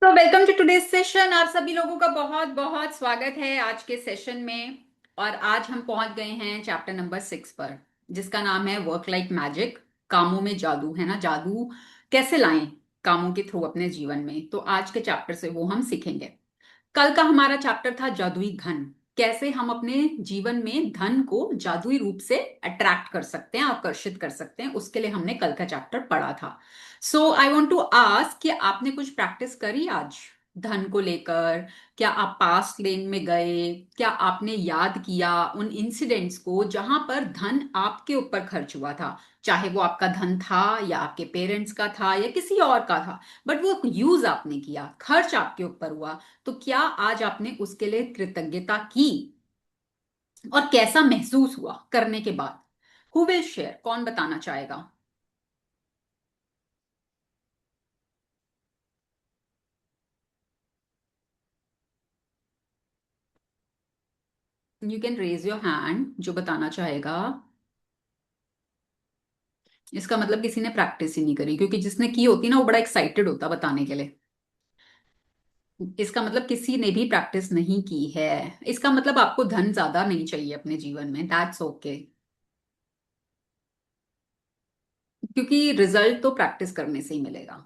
तो welcome to today's session. आप सभी लोगों का बहुत बहुत स्वागत है आज के सेशन में। और आज हम पहुंच गए हैं चैप्टर नंबर 6 पर, जिसका नाम है वर्क लाइक मैजिक। कामों में जादू है ना, जादू कैसे लाएं कामों के थ्रू अपने जीवन में। तो आज के चैप्टर से वो हम सीखेंगे। कल का हमारा चैप्टर था जादुई धन। कैसे हम अपने जीवन में धन को जादुई रूप से अट्रैक्ट कर सकते हैं, आकर्षित कर सकते हैं, उसके लिए हमने कल का चैप्टर पढ़ा था। सो आई वॉन्ट टू आस्क कि आपने कुछ प्रैक्टिस करी आज धन को लेकर? क्या आप पास्ट लेन में गए? क्या आपने याद किया उन इंसिडेंट्स को जहां पर धन आपके ऊपर खर्च हुआ था? चाहे वो आपका धन था या आपके पेरेंट्स का था या किसी और का था, बट वो यूज आपने किया, खर्च आपके ऊपर हुआ। तो क्या आज आपने उसके लिए कृतज्ञता की? और कैसा महसूस हुआ करने के बाद? Who will share? कौन बताना चाहेगा? You can raise your hand जो बताना चाहेगा। इसका मतलब किसी ने प्रैक्टिस ही नहीं करी, क्योंकि जिसने की होती ना वो बड़ा एक्साइटेड होता बताने के लिए। इसका मतलब किसी ने भी प्रैक्टिस नहीं की है। इसका मतलब आपको धन ज्यादा नहीं चाहिए अपने जीवन में, दैट्स ओके। क्योंकि रिजल्ट तो प्रैक्टिस करने से ही मिलेगा।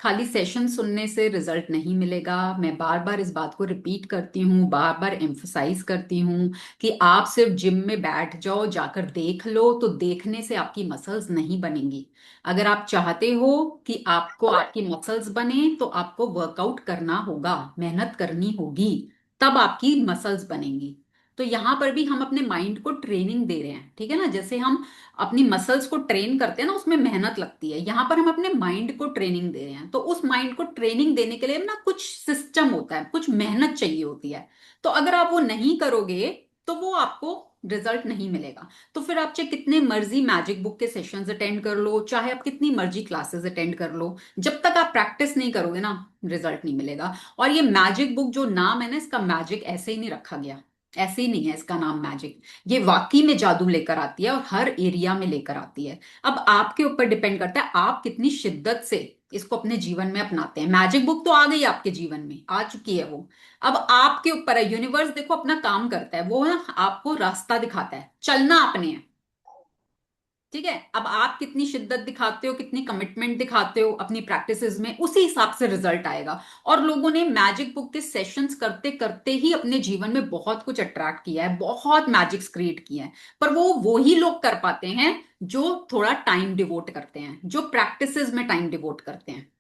खाली सेशन सुनने से रिजल्ट नहीं मिलेगा। मैं बार बार इस बात को रिपीट करती हूँ, बार बार एम्फसाइज करती हूँ कि आप सिर्फ जिम में बैठ जाओ, जाकर देख लो, तो देखने से आपकी मसल्स नहीं बनेंगी। अगर आप चाहते हो कि आपको आपकी मसल्स बने तो आपको वर्कआउट करना होगा, मेहनत करनी होगी, तब आपकी मसल्स बनेंगी। तो यहां पर भी हम अपने माइंड को ट्रेनिंग दे रहे हैं, ठीक है ना। जैसे हम अपनी मसल्स को ट्रेन करते हैं ना, उसमें मेहनत लगती है, यहां पर हम अपने माइंड को ट्रेनिंग दे रहे हैं। तो उस माइंड को ट्रेनिंग देने के लिए ना कुछ सिस्टम होता है, कुछ मेहनत चाहिए होती है। तो अगर आप वो नहीं करोगे तो वो आपको रिजल्ट नहीं मिलेगा। तो फिर आप चाहे कितने मर्जी मैजिक बुक के सेशंस अटेंड कर लो, चाहे आप कितनी मर्जी क्लासेस अटेंड कर लो, जब तक आप प्रैक्टिस नहीं करोगे ना, रिजल्ट नहीं मिलेगा। और ये मैजिक बुक जो नाम है ना, इसका मैजिक ऐसे ही नहीं रखा गया, ऐसे ही नहीं है इसका नाम मैजिक। ये वाकई में जादू लेकर आती है और हर एरिया में लेकर आती है। अब आपके ऊपर डिपेंड करता है आप कितनी शिद्दत से इसको अपने जीवन में अपनाते हैं। मैजिक बुक तो आ गई आपके जीवन में, आ चुकी है वो। अब आपके ऊपर है। यूनिवर्स देखो अपना काम करता है, वो ना आपको रास्ता दिखाता है, चलना आपने है। ठीक है, अब आप कितनी शिद्दत दिखाते हो, कितनी कमिटमेंट दिखाते हो अपनी प्रैक्टिसेस में, उसी हिसाब से रिजल्ट आएगा। और लोगों ने मैजिक बुक के सेशंस करते करते ही अपने जीवन में बहुत कुछ अट्रैक्ट किया है, बहुत मैजिक्स क्रिएट किए हैं। पर वो ही लोग कर पाते हैं जो थोड़ा टाइम डिवोट करते हैं, जो प्रैक्टिसेस में टाइम डिवोट करते हैं।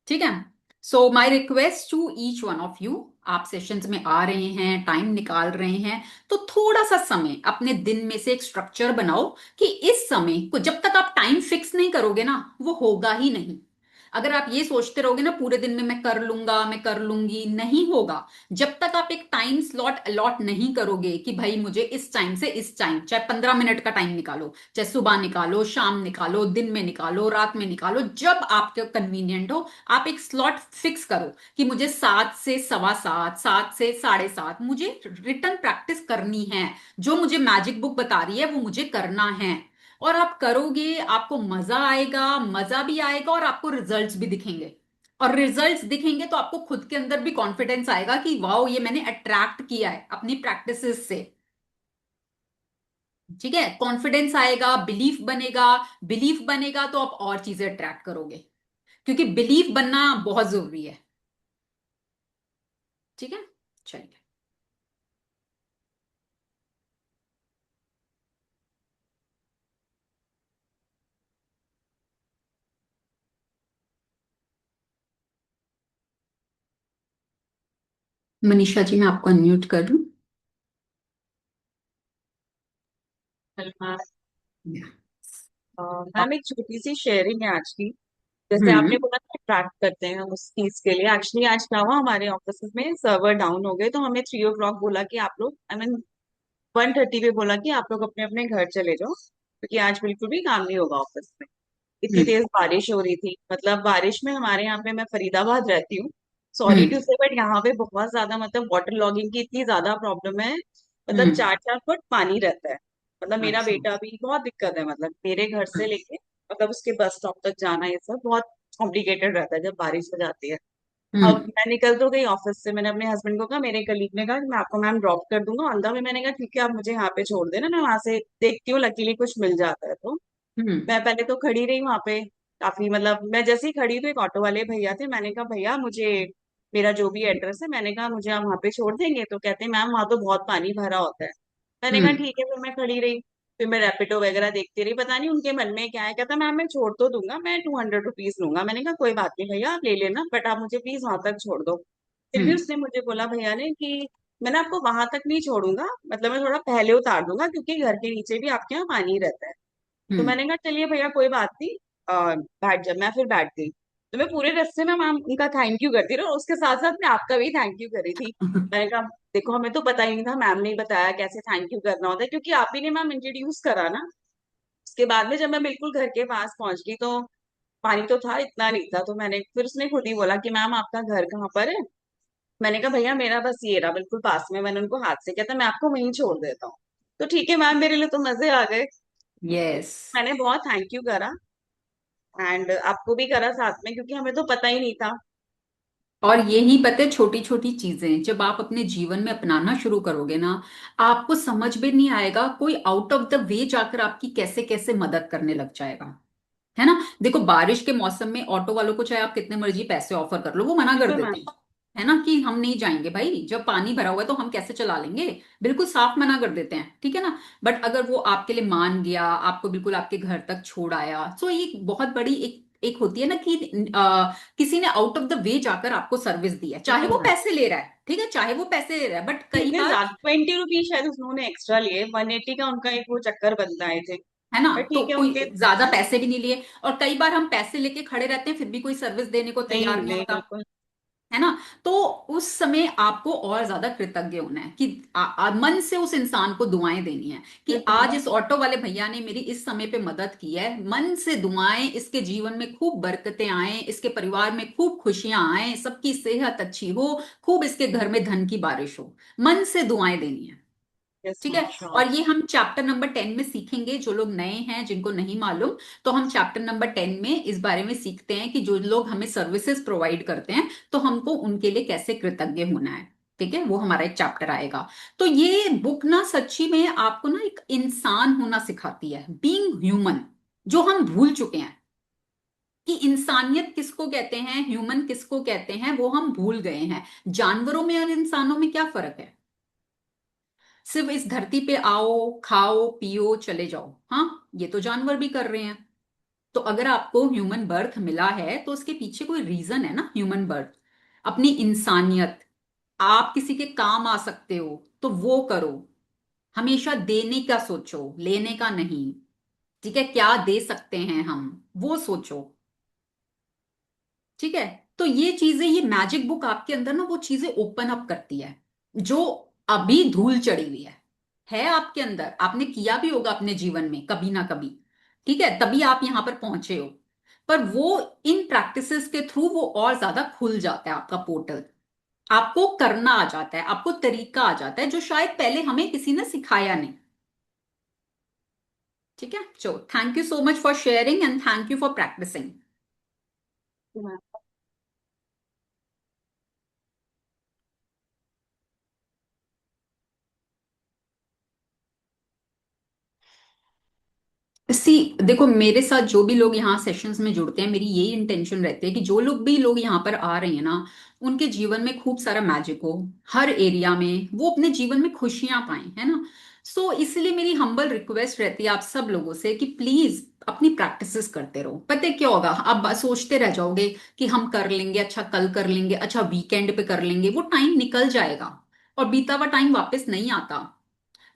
ठीक है। So my request to each one of you, आप सेशंस में आ रहे हैं, टाइम निकाल रहे हैं, तो थोड़ा सा समय अपने दिन में से एक स्ट्रक्चर बनाओ कि इस समय को, जब तक आप टाइम फिक्स नहीं करोगे ना, वो होगा ही नहीं। अगर आप ये सोचते रहोगे ना पूरे दिन में मैं कर लूंगा, मैं कर लूंगी, नहीं होगा। जब तक आप एक टाइम स्लॉट अलॉट नहीं करोगे कि भाई मुझे इस टाइम से इस टाइम, चाहे 15 मिनट का टाइम निकालो, चाहे सुबह निकालो, शाम निकालो, दिन में निकालो, रात में निकालो, जब आपके कन्वीनियंट हो, आप एक स्लॉट फिक्स करो कि मुझे 7 से 7:15, 7 से 7:30 मुझे रिटर्न प्रैक्टिस करनी है। जो मुझे मैजिक बुक बता रही है वो मुझे करना है। और आप करोगे, आपको मजा आएगा, मजा भी आएगा और आपको रिजल्ट्स भी दिखेंगे। और रिजल्ट्स दिखेंगे तो आपको खुद के अंदर भी कॉन्फिडेंस आएगा कि वाओ, ये मैंने अट्रैक्ट किया है अपनी प्रैक्टिसेस से। ठीक है, कॉन्फिडेंस आएगा, बिलीफ बनेगा। बिलीफ बनेगा तो आप और चीजें अट्रैक्ट करोगे, क्योंकि बिलीफ बनना बहुत जरूरी है। ठीक है, चलिए। मनीषा जी, मैं आपको अनम्यूट कर दूं? Ma'am, Yeah. मैम एक छोटी सी शेयरिंग है आज की। जैसे आपने हम्म। बोला ना ट्रैक करते हैं हम उस चीज के लिए, एक्चुअली आज क्या हुआ, हमारे ऑफिस में सर्वर डाउन हो गए तो हमें 3 o'clock बोला कि आप लोग, आई मीन 1:30 पे बोला कि आप लोग अपने अपने घर चले जाओ, क्योंकि आज बिल्कुल भी काम नहीं होगा ऑफिस में। इतनी हम्म। तेज बारिश हो रही थी, मतलब बारिश में हमारे यहाँ पे, मैं फरीदाबाद रहती हूँ, सॉरी हम्म। टू से, बट यहाँ पे बहुत ज्यादा मतलब वाटर लॉगिंग की इतनी ज्यादा प्रॉब्लम है। मतलब हम्म। 4-4 फुट पानी रहता है। मतलब मेरा अच्छा। बेटा भी बहुत दिक्कत है, मतलब मेरे घर से लेके मतलब उसके बस स्टॉप तक जाना, ये सब बहुत कॉम्प्लिकेटेड रहता है जब बारिश हो जाती है। अब हम्म। मैं निकल तो गई ऑफिस से, मैंने अपने हस्बैंड को कहा, मेरे कलीग ने कहा कि मैं आपको मैम ड्रॉप कर दूंगा ऑन द वे। मैंने कहा ठीक है, आप मुझे यहाँ पे छोड़ देना, मैं वहां से देखती हूँ, लकीली कुछ मिल जाता है तो। हम्म। मैं पहले तो खड़ी रही वहां पे काफी, मतलब मैं जैसे ही खड़ी तो एक ऑटो वाले भैया थे, मैंने कहा भैया मुझे मेरा जो भी एड्रेस है, मैंने कहा मुझे आप वहां पे छोड़ देंगे? तो कहते हैं मैम वहां तो बहुत पानी भरा होता है। मैंने कहा हम्म। ठीक है, फिर मैं खड़ी रही। फिर मैं रैपिडो वगैरह देखती रही, पता नहीं उनके मन में क्या है। कहता मैम मैं छोड़ तो दूंगा, मैं 200 रुपीज लूंगा। मैंने कहा कोई बात नहीं भैया, आप ले लेना, बट आप मुझे प्लीज वहां तक छोड़ दो। फिर भी हम्म। उसने मुझे बोला भैया ने कि मैं ना आपको वहां तक नहीं छोड़ूंगा, मतलब मैं थोड़ा पहले उतार दूंगा, क्योंकि घर के नीचे भी आपके यहाँ पानी रहता है। तो हम्म। मैंने कहा चलिए भैया कोई बात नहीं, बैठ जा। मैं फिर बैठ गई। तो मैं पूरे रास्ते में मैम उनका थैंक यू करती रही, और उसके साथ साथ मैं आपका भी थैंक यू करी थी। मैंने कहा देखो हमें तो पता ही नहीं था, मैम ने ही बताया कैसे थैंक यू करना होता है, क्योंकि आप ही ने मैम इंट्रोड्यूस करा ना। उसके बाद में जब मैं बिल्कुल घर के पास पहुंच गई तो पानी तो था, इतना नहीं था। तो मैंने फिर उसने खुद ही बोला कि मैम आपका घर कहाँ पर है? मैंने कहा भैया मेरा बस ये रहा बिल्कुल पास में। मैंने उनको हाथ से कहता मैं आपको वहीं छोड़ देता हूँ। तो ठीक है मैम, मेरे लिए तो मजे आ गए। यस। मैंने बहुत थैंक यू करा, एंड आपको भी करा साथ में, क्योंकि हमें तो पता ही नहीं था। और यही पता है, छोटी छोटी चीजें जब आप अपने जीवन में अपनाना शुरू करोगे ना, आपको समझ में नहीं आएगा कोई आउट ऑफ द वे जाकर आपकी कैसे कैसे मदद करने लग जाएगा। है ना? देखो, बारिश के मौसम में ऑटो वालों को चाहे आप कितने मर्जी पैसे ऑफर कर लो, वो मना कर बिल्कुल मैम। देते हैं। है ना कि हम नहीं जाएंगे भाई, जब पानी भरा हुआ है तो हम कैसे चला लेंगे। बिल्कुल साफ मना कर देते हैं, ठीक है ना। बट अगर वो आपके लिए मान गया, आपको बिल्कुल आपके घर तक छोड़ आया, तो ये बहुत बड़ी एक एक होती है ना कि किसी ने आउट ऑफ द वे जाकर आपको सर्विस दी है, चाहे बिल्कुल वो मैम। पैसे ले रहा है, ठीक है, चाहे वो पैसे ले रहा है, बट कई कितने बार। ज्यादा, 20 रुपीज शायद उन्होंने एक्स्ट्रा लिए, 180 का उनका एक वो चक्कर बनता है थे। है ना? पर तो ठीक है कोई उनके। ज्यादा पैसे भी नहीं लिए, और कई बार हम पैसे लेके खड़े रहते हैं फिर भी कोई सर्विस देने को नहीं तैयार नहीं नहीं होता। बिल्कुल। है ना? तो उस समय आपको और ज्यादा कृतज्ञ होना है कि मन से उस इंसान को दुआएं देनी है कि बिल्कुल आज मैम। इस ऑटो वाले भैया ने मेरी इस समय पे मदद की है, मन से दुआएं, इसके जीवन में खूब बरकतें आए, इसके परिवार में खूब खुशियां आए, सबकी सेहत अच्छी हो, खूब इसके घर में धन की बारिश हो। मन से दुआएं देनी है। यस ठीक मैम, है। श्योर। और ये हम चैप्टर नंबर 10 में सीखेंगे, जो लोग नए हैं जिनको नहीं मालूम, तो हम चैप्टर नंबर 10 में इस बारे में सीखते हैं कि जो लोग हमें सर्विसेज प्रोवाइड करते हैं तो हमको उनके लिए कैसे कृतज्ञ होना है। ठीक है, वो हमारा एक चैप्टर आएगा। तो ये बुक ना सच्ची में आपको ना एक इंसान होना सिखाती है, बीइंग ह्यूमन, जो हम भूल चुके हैं कि इंसानियत किसको कहते हैं, ह्यूमन किसको कहते हैं, वो हम भूल गए हैं। जानवरों में और इंसानों में क्या फर्क है? सिर्फ इस धरती पे आओ, खाओ पियो चले जाओ। हाँ, ये तो जानवर भी कर रहे हैं। तो अगर आपको ह्यूमन बर्थ मिला है तो उसके पीछे कोई रीजन है ना, ह्यूमन बर्थ। अपनी इंसानियत, आप किसी के काम आ सकते हो तो वो करो। हमेशा देने का सोचो, लेने का नहीं। ठीक है, क्या दे सकते हैं हम, वो सोचो। ठीक है। तो ये चीजें, ये मैजिक बुक आपके अंदर ना वो चीजें ओपन अप करती है जो अभी धूल चढ़ी हुई है आपके अंदर, आपने किया भी होगा अपने जीवन में कभी ना कभी। ठीक है, तभी आप यहां पर पहुंचे हो। पर वो इन प्रैक्टिसेस के थ्रू वो और ज्यादा खुल जाता है आपका पोर्टल। आपको करना आ जाता है, आपको तरीका आ जाता है जो शायद पहले हमें किसी ने सिखाया नहीं। ठीक है, चलो, thank you so much for sharing and thank you for practicing. See, देखो, मेरे साथ जो भी लोग यहाँ सेशंस में जुड़ते हैं, मेरी यही इंटेंशन रहती है कि जो लोग भी लोग यहाँ पर आ रहे हैं ना, उनके जीवन में खूब सारा मैजिक हो, हर एरिया में वो अपने जीवन में खुशियां पाएं। है ना? सो इसलिए मेरी हम्बल रिक्वेस्ट रहती है आप सब लोगों से कि प्लीज अपनी प्रैक्टिसेस करते रहो। पता है क्या होगा, आप सोचते रह जाओगे कि हम कर लेंगे, अच्छा कल कर लेंगे, अच्छा वीकेंड पे कर लेंगे, वो टाइम निकल जाएगा और बीता हुआ टाइम वापस नहीं आता।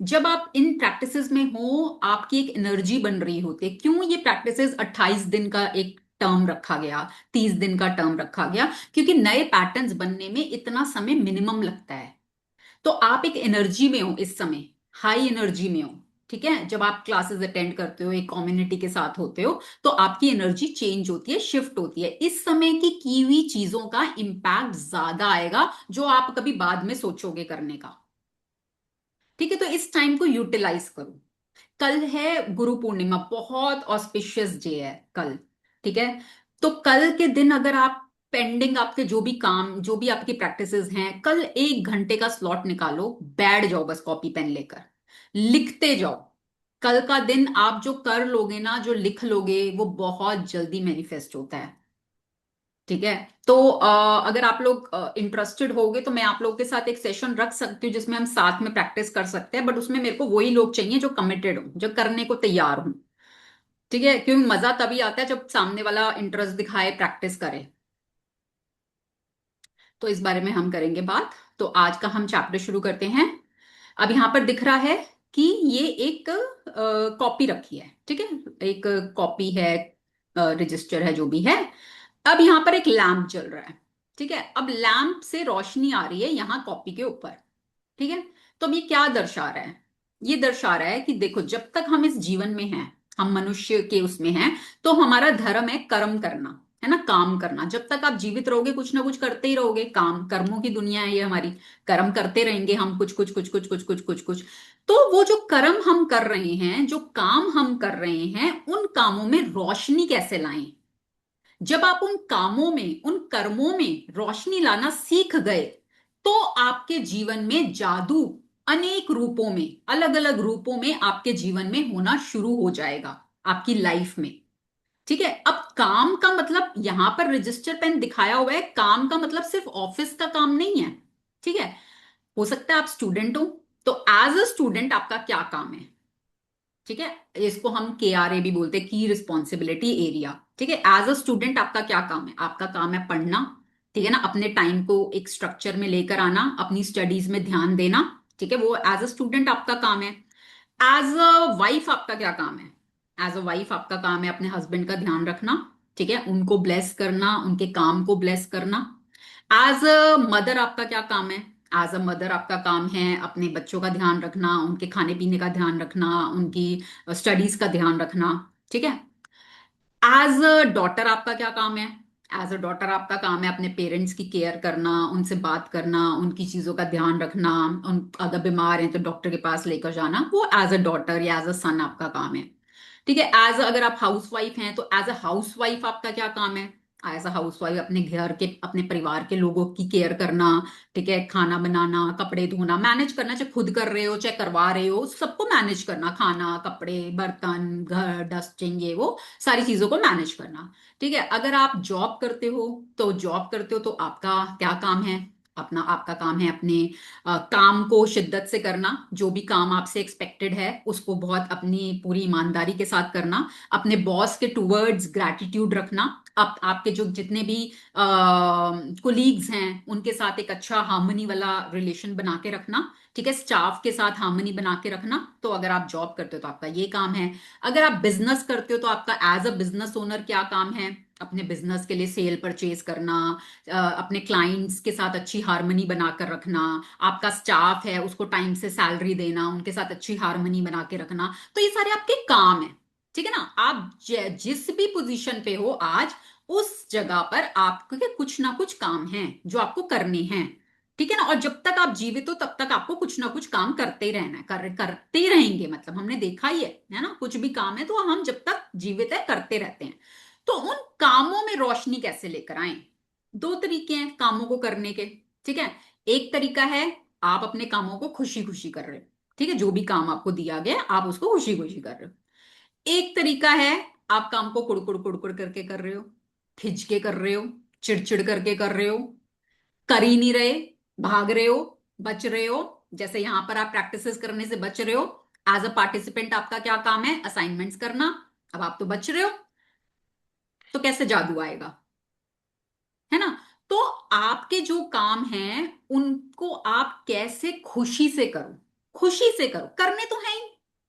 जब आप इन प्रैक्टिसेस में हो, आपकी एक एनर्जी बन रही होती है। क्यों ये प्रैक्टिसेस 28 दिन का एक टर्म रखा गया, 30 दिन का टर्म रखा गया? क्योंकि नए पैटर्न्स बनने में इतना समय मिनिमम लगता है। तो आप एक एनर्जी में हो इस समय, हाई एनर्जी में हो। ठीक है, जब आप क्लासेस अटेंड करते हो, एक कम्युनिटी के साथ होते हो, तो आपकी एनर्जी चेंज होती है, शिफ्ट होती है। इस समय की हुई चीजों का इम्पैक्ट ज्यादा आएगा जो आप कभी बाद में सोचोगे करने का। ठीक है, तो इस टाइम को यूटिलाइज करो। कल है गुरु पूर्णिमा, बहुत ऑस्पिशियस डे है कल। ठीक है, तो कल के दिन अगर आप पेंडिंग आपके जो भी काम, जो भी आपकी प्रैक्टिसेस हैं, कल 1 घंटे का स्लॉट निकालो, बैठ जाओ बस कॉपी पेन लेकर, लिखते जाओ। कल का दिन आप जो कर लोगे ना, जो लिख लोगे, वो बहुत जल्दी मैनिफेस्ट होता है। ठीक है। तो अगर आप लोग इंटरेस्टेड होगे तो मैं आप लोगों के साथ एक सेशन रख सकती हूँ जिसमें हम साथ में प्रैक्टिस कर सकते हैं, बट उसमें मेरे को वही लोग चाहिए जो कमिटेड हो, जो करने को तैयार हो। ठीक है, क्योंकि मजा तभी आता है जब सामने वाला इंटरेस्ट दिखाए, प्रैक्टिस करे। तो इस बारे में हम करेंगे बात। तो आज का हम चैप्टर शुरू करते हैं। अब यहाँ पर दिख रहा है कि ये एक कॉपी रखी है, ठीक है, एक कॉपी है, रजिस्टर है, जो भी है। अब यहाँ पर एक लैंप जल रहा है। ठीक है, अब लैंप से रोशनी आ रही है यहाँ कॉपी के ऊपर। ठीक है। तो अब ये क्या दर्शा रहा है? ये दर्शा रहा है कि देखो, जब तक हम इस जीवन में हैं, हम मनुष्य के उसमें हैं, तो हमारा धर्म है कर्म करना, है ना, काम करना। जब तक आप जीवित रहोगे कुछ ना कुछ करते ही रहोगे, काम कर्मों की दुनिया है ये हमारी। कर्म करते रहेंगे हम, कुछ कुछ कुछ कुछ कुछ कुछ कुछ कुछ। तो वो जो कर्म हम कर रहे हैं, जो काम हम कर रहे हैं, उन कामों में रोशनी कैसे लाएं? जब आप उन कामों में, उन कर्मों में रोशनी लाना सीख गए, तो आपके जीवन में जादू अनेक रूपों में, अलग अलग रूपों में आपके जीवन में होना शुरू हो जाएगा, आपकी लाइफ में। ठीक है। अब काम का मतलब यहां पर रजिस्टर पेन दिखाया हुआ है, काम का मतलब सिर्फ ऑफिस का काम नहीं है। ठीक है। हो सकता है आप स्टूडेंट हो, तो एज अ स्टूडेंट आपका क्या काम है? ठीक है, इसको हम KRA भी बोलते हैं, की रिस्पॉन्सिबिलिटी एरिया। ठीक है, एज अ स्टूडेंट आपका क्या काम है? आपका काम है पढ़ना। ठीक है ना, अपने टाइम को एक स्ट्रक्चर में लेकर आना, अपनी स्टडीज में ध्यान देना। ठीक है, वो एज अ स्टूडेंट आपका काम है। एज अ वाइफ आपका क्या काम है? एज अ वाइफ आपका काम है अपने हस्बैंड का ध्यान रखना। ठीक है, उनको ब्लेस करना, उनके काम को ब्लेस करना। एज अ मदर आपका क्या काम है? एज अ मदर आपका काम है अपने बच्चों का ध्यान रखना, उनके खाने पीने का ध्यान रखना, उनकी स्टडीज का ध्यान रखना। ठीक है। एज अ डॉटर आपका क्या काम है? एज अ डॉटर आपका काम है अपने पेरेंट्स की केयर करना, उनसे बात करना, उनकी चीजों का ध्यान रखना, उन अगर बीमार हैं तो डॉक्टर के पास लेकर जाना, वो एज अ डॉटर या एज अ सन आपका काम है। ठीक है। एज अगर आप हाउस वाइफ हैं तो एज अ हाउस वाइफ आपका क्या काम है? एज अ हाउस वाइफ अपने घर के, अपने परिवार के लोगों की केयर करना। ठीक है, खाना बनाना, कपड़े धोना, मैनेज करना, चाहे खुद कर रहे हो चाहे करवा रहे हो, सबको मैनेज करना, खाना, कपड़े, बर्तन, घर, डस्टिंग, ये वो सारी चीजों को मैनेज करना। ठीक है। अगर आप जॉब करते हो, तो जॉब करते हो तो आपका क्या काम है? अपना आपका काम है अपने काम को शिद्दत से करना, जो भी काम आपसे एक्सपेक्टेड है उसको बहुत अपनी पूरी ईमानदारी के साथ करना, अपने बॉस के टूवर्ड्स ग्रैटिट्यूड रखना, आपके जो जितने भी कोलीग्स हैं उनके साथ एक अच्छा हार्मनी वाला रिलेशन बना के रखना। ठीक है, स्टाफ के साथ हार्मनी बना के रखना। तो अगर आप जॉब करते हो तो आपका ये काम है। अगर आप बिजनेस करते हो तो आपका एज अ बिजनेस ओनर क्या काम है? अपने बिजनेस के लिए सेल परचेज करना, अपने क्लाइंट्स के साथ अच्छी हार्मनी बनाकर रखना, आपका स्टाफ है उसको टाइम से सैलरी देना, उनके साथ अच्छी हार्मनी बना के रखना। तो ये सारे आपके काम है। ठीक है ना, आप जिस भी पोजीशन पे हो आज, उस जगह पर आपके कुछ ना कुछ काम हैं जो आपको करने हैं। ठीक है ना, और जब तक आप जीवित हो तब तक आपको कुछ ना कुछ काम करते ही रहना है, करते ही रहेंगे, मतलब हमने देखा ही है ना, कुछ भी काम है तो हम जब तक जीवित है करते रहते हैं। तो उन कामों में रोशनी कैसे लेकर आए? दो तरीके हैं कामों को करने के। ठीक है, एक तरीका है आप अपने कामों को खुशी खुशी कर रहे हो। ठीक है, जो भी काम आपको दिया गया आप उसको खुशी खुशी कर रहे हो। एक तरीका है आप काम को कुड़कुड़ कुड़कुड़ करके कर रहे हो, खिंच के कर रहे हो, चिड़चिड़ करके कर रहे हो, कर ही नहीं रहे, भाग रहे हो, बच रहे हो। जैसे यहां पर आप प्रैक्टिसेस करने से बच रहे हो। एज अ पार्टिसिपेंट आपका क्या काम है? असाइनमेंट्स करना। अब आप तो बच रहे हो, तो कैसे जादू आएगा? है ना। तो आपके जो काम हैं उनको आप कैसे खुशी से करो, खुशी से करो, करने तो है ही,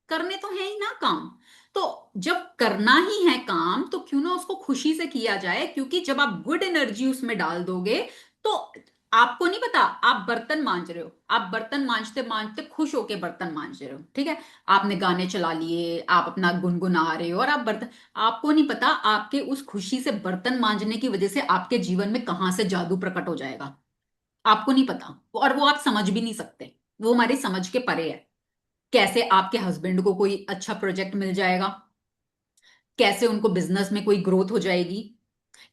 करने तो है ही ना काम। तो जब करना ही है काम तो क्यों ना उसको खुशी से किया जाए, क्योंकि जब आप गुड एनर्जी उसमें डाल दोगे, तो आपको नहीं पता आप बर्तन मांज रहे हो, आप बर्तन मांजते मांजते खुश होके बर्तन मांज रहे हो। ठीक है, आपने गाने चला लिए, आप अपना गुनगुना रहे हो और आप बर्तन, आपको नहीं पता आपके उस खुशी से बर्तन मांजने की वजह से आपके जीवन में कहां से जादू प्रकट हो जाएगा। आपको नहीं पता, और वो आप समझ भी नहीं सकते, वो हमारी समझ के परे है। कैसे आपके हस्बैंड को कोई अच्छा प्रोजेक्ट मिल जाएगा, कैसे उनको बिजनेस में कोई ग्रोथ हो जाएगी,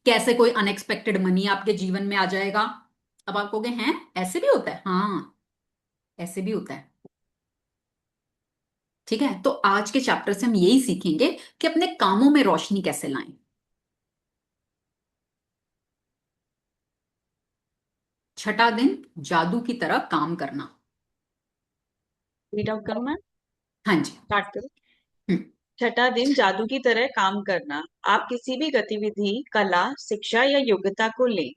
कैसे कोई अनएक्सपेक्टेड मनी आपके जीवन में आ जाएगा। अब आप कहोगे हैं ऐसे भी होता है, हाँ ऐसे भी होता है। ठीक है, तो आज के चैप्टर से हम यही सीखेंगे कि अपने कामों में रोशनी कैसे लाएं। छठा दिन, जादू की तरह काम करना। रीड आउट करूं मैं? हाँ जी। स्टार्ट करूं? हम्म। छठा दिन, जादू की तरह काम करना। आप किसी भी गतिविधि, कला, शिक्षा या योग्यता को लें,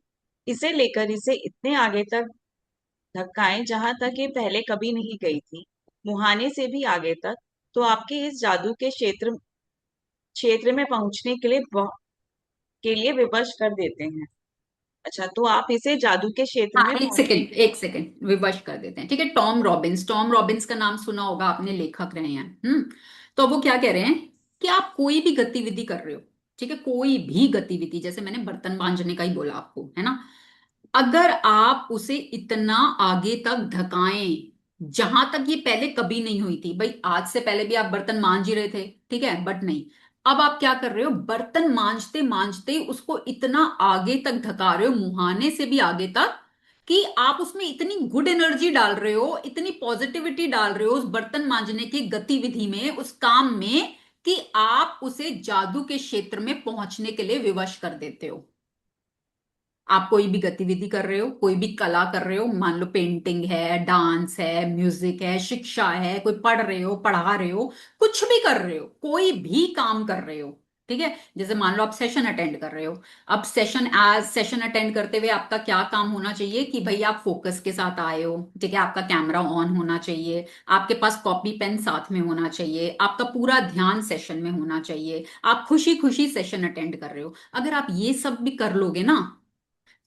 इसे लेकर इसे इतने आगे तक धक्काएं जहां तक ये पहले कभी नहीं गई थी, मुहाने से भी आगे तक। तो आपके इस जादू के क्षेत्र क्षेत्र में पहुंचने के लिए विवश कर देते हैं। अच्छा, तो आप इसे जादू के क्षेत्र हाँ में एक पहुंचने सेकंड के लिए। एक सेकंड, विवश कर देते हैं। ठीक है, टॉम रॉबिन्स, टॉम रॉबिन्स का नाम सुना होगा आपने, लेखक रहे हैं। तो वो क्या कह रहे हैं कि आप कोई भी गतिविधि कर रहे हो, ठीक है, कोई भी गतिविधि, जैसे मैंने बर्तन मांजने का ही बोला आपको, है ना, अगर आप उसे इतना आगे तक धकाएं जहां तक ये पहले कभी नहीं हुई थी। भाई आज से पहले भी आप बर्तन मांज ही रहे थे, ठीक है, बट नहीं, अब आप क्या कर रहे हो, बर्तन मांजते मांजते उसको इतना आगे तक धका रहे हो, मुहाने से भी आगे तक, कि आप उसमें इतनी गुड एनर्जी डाल रहे हो, इतनी पॉजिटिविटी डाल रहे हो उस बर्तन मांजने की गतिविधि में, उस काम में, कि आप उसे जादू के क्षेत्र में पहुंचने के लिए विवश कर देते हो। आप कोई भी गतिविधि कर रहे हो, कोई भी कला कर रहे हो, मान लो पेंटिंग है, डांस है, म्यूजिक है, शिक्षा है, कोई पढ़ रहे हो, पढ़ा रहे हो, कुछ भी कर रहे हो, कोई भी काम कर रहे हो, ठीक है, जैसे मान लो आप सेशन अटेंड कर रहे हो। अब सेशन अटेंड करते हुए आपका क्या काम होना चाहिए कि भाई आप फोकस के साथ आए हो, ठीक है, आपका कैमरा ऑन होना चाहिए, आपके पास कॉपी पेन साथ में होना चाहिए, आपका पूरा ध्यान सेशन में होना चाहिए, आप खुशी खुशी सेशन अटेंड कर रहे हो। अगर आप ये सब भी कर लोगे ना,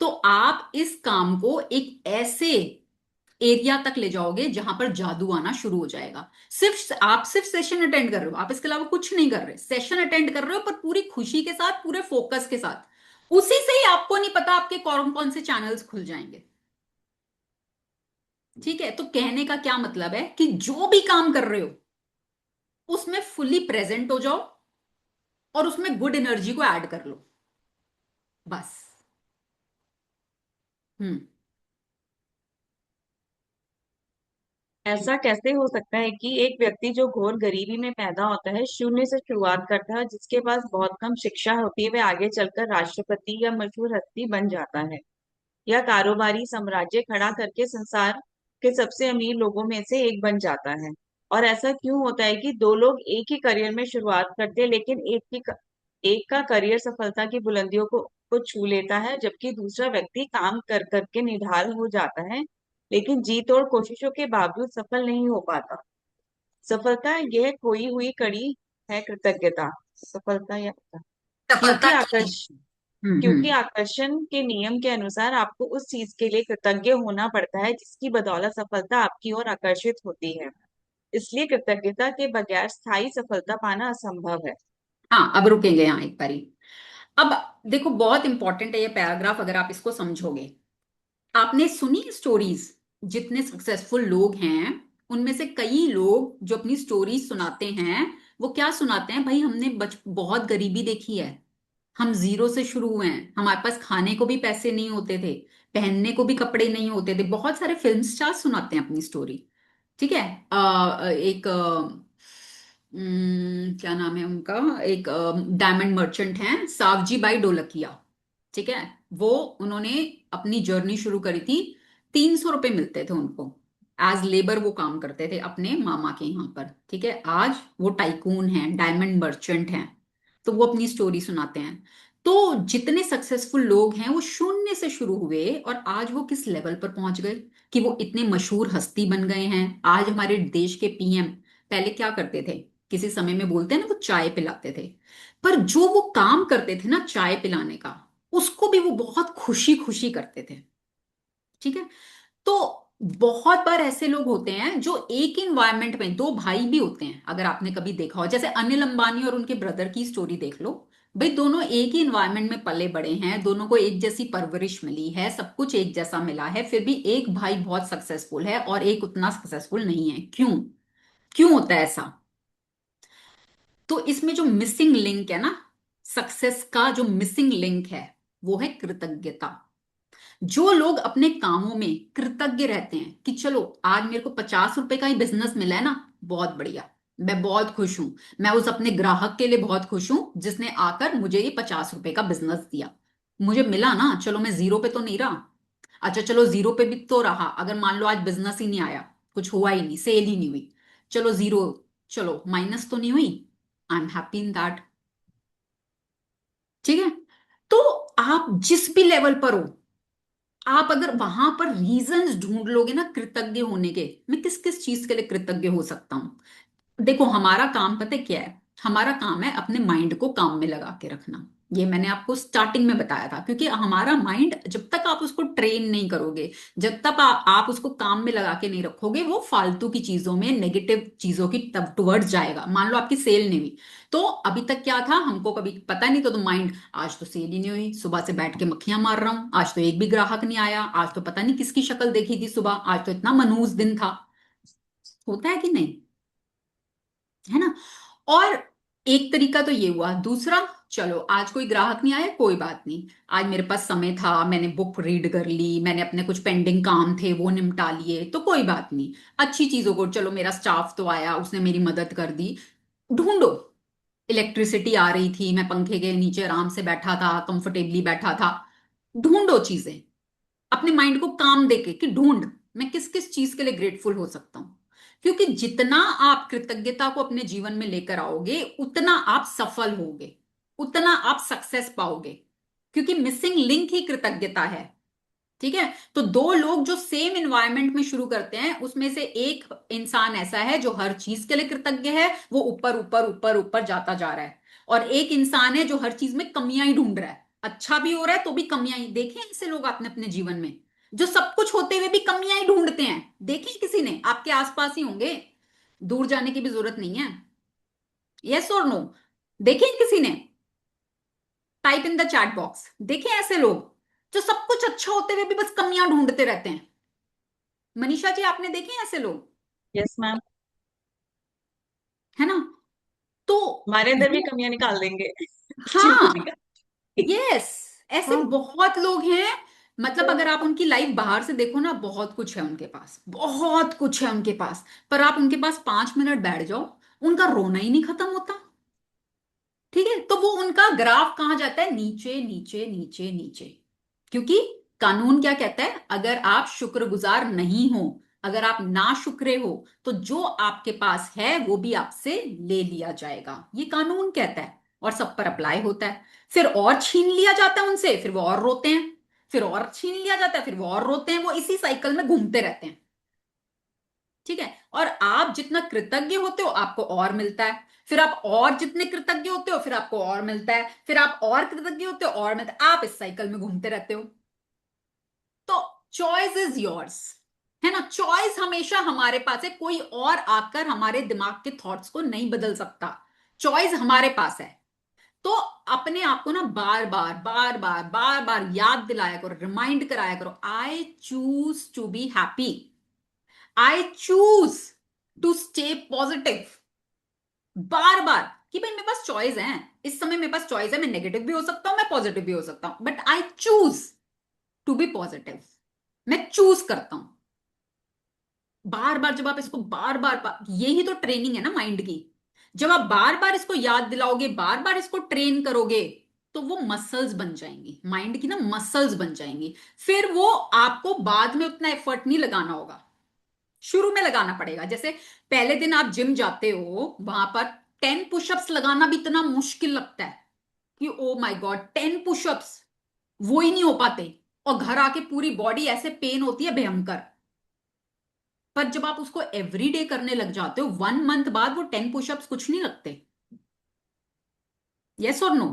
तो आप इस काम को एक ऐसे एरिया तक ले जाओगे जहां पर जादू आना शुरू हो जाएगा। सिर्फ सेशन अटेंड कर रहे हो, आप इसके अलावा कुछ नहीं कर रहे, सेशन अटेंड कर रहे हो पर पूरी खुशी के साथ, पूरे फोकस के साथ, उसी से ही आपको नहीं पता आपके कौन कौन से चैनल्स खुल जाएंगे। ठीक है, तो कहने का क्या मतलब है कि जो भी काम कर रहे हो उसमें फुल्ली प्रेजेंट हो जाओ और उसमें गुड एनर्जी को ऐड कर लो, बस। हम्म। ऐसा कैसे हो सकता है कि एक व्यक्ति जो घोर गरीबी में पैदा होता है, शून्य से शुरुआत करता है, जिसके पास बहुत कम शिक्षा होती है, वह आगे चलकर राष्ट्रपति या मशहूर हस्ती बन जाता है, या कारोबारी साम्राज्य खड़ा करके संसार के सबसे अमीर लोगों में से एक बन जाता है? और ऐसा क्यों होता है कि दो लोग एक ही करियर में शुरुआत करते हैं, लेकिन एक का करियर सफलता की बुलंदियों को छू लेता है, जबकि दूसरा व्यक्ति काम कर करके निढाल हो जाता है, लेकिन जी तोड़ कोशिशों के बावजूद सफल नहीं हो पाता? सफलता यह खोई हुई कड़ी है, कृतज्ञता। सफलता या क्योंकि सफलता की। आकर्ष क्योंकि आकर्षण के नियम के अनुसार आपको उस चीज के लिए कृतज्ञ होना पड़ता है जिसकी बदौलत सफलता आपकी ओर आकर्षित होती है। इसलिए कृतज्ञता के बगैर स्थायी सफलता पाना असंभव है। हाँ अब रुकेंगे यहाँ एक बारी। अब देखो बहुत इंपॉर्टेंट है ये पैराग्राफ, अगर आप इसको समझोगे। आपने सुनी स्टोरीज, जितने सक्सेसफुल लोग हैं उनमें से कई लोग जो अपनी स्टोरीज सुनाते हैं, वो क्या सुनाते हैं, भाई हमने बहुत गरीबी देखी है, हम जीरो से शुरू हुए हैं, हमारे पास खाने को भी पैसे नहीं होते थे, पहनने को भी कपड़े नहीं होते थे। बहुत सारे फिल्म स्टार सुनाते हैं अपनी स्टोरी। ठीक है, एक क्या नाम है उनका, एक डायमंड मर्चेंट हैं, सावजी बाई ढोलकिया। ठीक है, वो, उन्होंने अपनी जर्नी शुरू करी थी, 300 रुपये मिलते थे उनको, एज लेबर वो काम करते थे अपने मामा के यहाँ पर। ठीक है, आज वो टाइकून हैं, डायमंड मर्चेंट हैं। तो वो अपनी स्टोरी सुनाते हैं। तो जितने सक्सेसफुल लोग हैं वो शून्य से शुरू हुए और आज वो किस लेवल पर पहुंच गए, कि वो इतने मशहूर हस्ती बन गए हैं। आज हमारे देश के पीएम पहले क्या करते थे, किसी समय में बोलते हैं ना, वो चाय पिलाते थे, पर जो वो काम करते थे ना चाय पिलाने का, उसको भी वो बहुत खुशी खुशी करते थे। ठीक है, तो बहुत बार ऐसे लोग होते हैं जो एक ही इन्वायरमेंट में, दो भाई भी होते हैं, अगर आपने कभी देखा हो, जैसे अनिल अंबानी और उनके ब्रदर की स्टोरी देख लो। भाई दोनों एक ही इन्वायरमेंट में पले बड़े हैं, दोनों को एक जैसी परवरिश मिली है, सब कुछ एक जैसा मिला है, फिर भी एक भाई बहुत सक्सेसफुल है और एक उतना सक्सेसफुल नहीं है। क्यों? क्यों होता है ऐसा? तो इसमें जो मिसिंग लिंक है ना, सक्सेस का जो मिसिंग लिंक है, वो है कृतज्ञता। जो लोग अपने कामों में कृतज्ञ रहते हैं कि चलो आज मेरे को 50 रुपए का ही बिजनेस मिला है ना, बहुत बढ़िया, मैं बहुत खुश हूं। मैं उस अपने ग्राहक के लिए बहुत खुश हूं जिसने आकर मुझे ये 50 रुपए का बिजनेस दिया। मुझे मिला ना, चलो मैं जीरो पे तो नहीं रहा। अच्छा चलो जीरो पे भी तो रहा, अगर मान लो आज बिजनेस ही नहीं आया, कुछ हुआ ही नहीं, सेल ही नहीं हुई, चलो जीरो, चलो माइनस तो नहीं हुई, I am happy in that. ठीक है। तो आप जिस भी लेवल पर हो, आप अगर वहां पर रीजंस ढूंढ लोगे ना कृतज्ञ होने के, मैं किस किस चीज के लिए कृतज्ञ हो सकता हूं। देखो हमारा काम पता है क्या है, हमारा काम है अपने माइंड को काम में लगा के रखना। ये मैंने आपको स्टार्टिंग में बताया था, क्योंकि हमारा माइंड जब तक आप उसको ट्रेन नहीं करोगे, जब तक आप उसको काम में लगा के नहीं रखोगे, वो फालतू की चीजों में, नेगेटिव चीजों की तब टुवर्ड्स जाएगा। मान लो आपकी सेल नहीं हुई, तो अभी तक क्या था, हमको कभी पता नहीं, तो माइंड, आज तो सेल ही नहीं हुई, सुबह से बैठ के मक्खियां मार रहा हूं, आज तो एक भी ग्राहक नहीं आया, आज तो पता नहीं किसकी शक्ल देखी थी सुबह, आज तो इतना मनहूस दिन था। होता है कि नहीं, है ना। और एक तरीका तो ये हुआ, दूसरा, चलो आज कोई ग्राहक नहीं आया, कोई बात नहीं, आज मेरे पास समय था, मैंने बुक रीड कर ली, मैंने अपने कुछ पेंडिंग काम थे वो निपटा लिए, तो कोई बात नहीं, अच्छी चीजों को, चलो मेरा स्टाफ तो आया, उसने मेरी मदद कर दी। ढूंढो, इलेक्ट्रिसिटी आ रही थी, मैं पंखे के नीचे आराम से बैठा था, कंफर्टेबली बैठा था। ढूंढो चीजें, अपने माइंड को काम देके कि ढूंढ, मैं किस किस चीज के लिए ग्रेटफुल हो सकता हूं। क्योंकि जितना आप कृतज्ञता को अपने जीवन में लेकर आओगे, उतना आप सफल होगे, उतना आप सक्सेस पाओगे। क्योंकि मिसिंग लिंक ही कृतज्ञता है। ठीक है। तो दो लोग जो सेम इन्वायरमेंट में शुरू करते हैं, उसमें से एक इंसान ऐसा है जो हर चीज के लिए कृतज्ञ है, वो ऊपर ऊपर ऊपर ऊपर जाता जा रहा है। और एक इंसान है जो हर चीज में कमियां ही ढूंढ रहा है, अच्छा भी हो रहा है तो भी कमियां ही। देखें ऐसे लोग आपने अपने जीवन में, जो सब कुछ होते हुए भी कमियां ही ढूंढते हैं। देखें किसी ने, आपके आसपास ही होंगे, दूर जाने की भी जरूरत नहीं है। यस और नो, देखें किसी ने, type in the chat box, देखें ऐसे लोग जो सब कुछ अच्छा होते हुए भी बस कमियां ढूंढते रहते हैं। मनीषा जी आपने देखे हैं ऐसे लोग, यस मैम। है ना। तो हमारे अंदर भी ये, कमियां निकाल देंगे। क्यों नहीं हाँ, निकाल। यस, ऐसे हाँ। बहुत लोग हैं। मतलब अगर आप उनकी लाइफ बाहर से देखो ना, बहुत कुछ है उनके पास, बहुत कुछ है उनके पास, पर आप उनके पास 5 मिनट बैठ जाओ, उनका रोना ही नहीं खत्म होता। ठीक है। तो वो उनका ग्राफ कहां जाता है, नीचे नीचे नीचे नीचे। क्योंकि कानून क्या कहता है, अगर आप शुक्रगुजार नहीं हो, अगर आप ना शुक्रे हो, तो जो आपके पास है वो भी आपसे ले लिया जाएगा, ये कानून कहता है। और सब पर अप्लाई होता है। फिर और छीन लिया जाता है उनसे, फिर वो और रोते हैं, फिर और छीन लिया जाता है, फिर वो और रोते हैं, वो इसी साइकिल में घूमते रहते हैं। ठीक है। और आप जितना कृतज्ञ होते हो आपको और मिलता है, फिर आप और जितने कृतज्ञ होते हो फिर आपको और मिलता है, फिर आप और कृतज्ञ होते हो और मिलता है, आप इस साइकिल में घूमते रहते हो। तो चॉइस इज योर्स, है ना। चॉइस हमेशा हमारे पास है, कोई और आकर हमारे दिमाग के थॉट्स को नहीं बदल सकता। चॉइस हमारे पास है। तो अपने आप को ना बार बार बार बार बार बार याद दिलाया करो, रिमाइंड कराया करो, I choose to be happy, I choose to stay positive. बार बार, कि भाई मेरे पास चॉइस है, इस समय मेरे पास चॉइस है, मैं नेगेटिव भी हो सकता हूं, मैं पॉजिटिव भी हो सकता हूं, but I choose to be positive. मैं चूज करता हूं। बार बार जब आप इसको बार बार यही तो ट्रेनिंग है ना माइंड की। जब आप बार बार इसको याद दिलाओगे, बार बार इसको ट्रेन करोगे, तो वो मसल्स बन जाएंगी, माइंड की ना मसल्स बन जाएंगी। फिर वो आपको बाद में उतना एफर्ट नहीं लगाना होगा, शुरू में लगाना पड़ेगा। जैसे पहले दिन आप जिम जाते हो, वहां पर 10 पुशअप्स लगाना भी इतना मुश्किल लगता है कि ओ माय गॉड 10 पुशअप्स, वो ही नहीं हो पाते। और घर आके पूरी बॉडी ऐसे पेन होती है भयंकर। पर जब आप उसको एवरी डे करने लग जाते हो, 1 मंथ बाद वो 10 पुशअप्स कुछ नहीं लगते। यस और नो,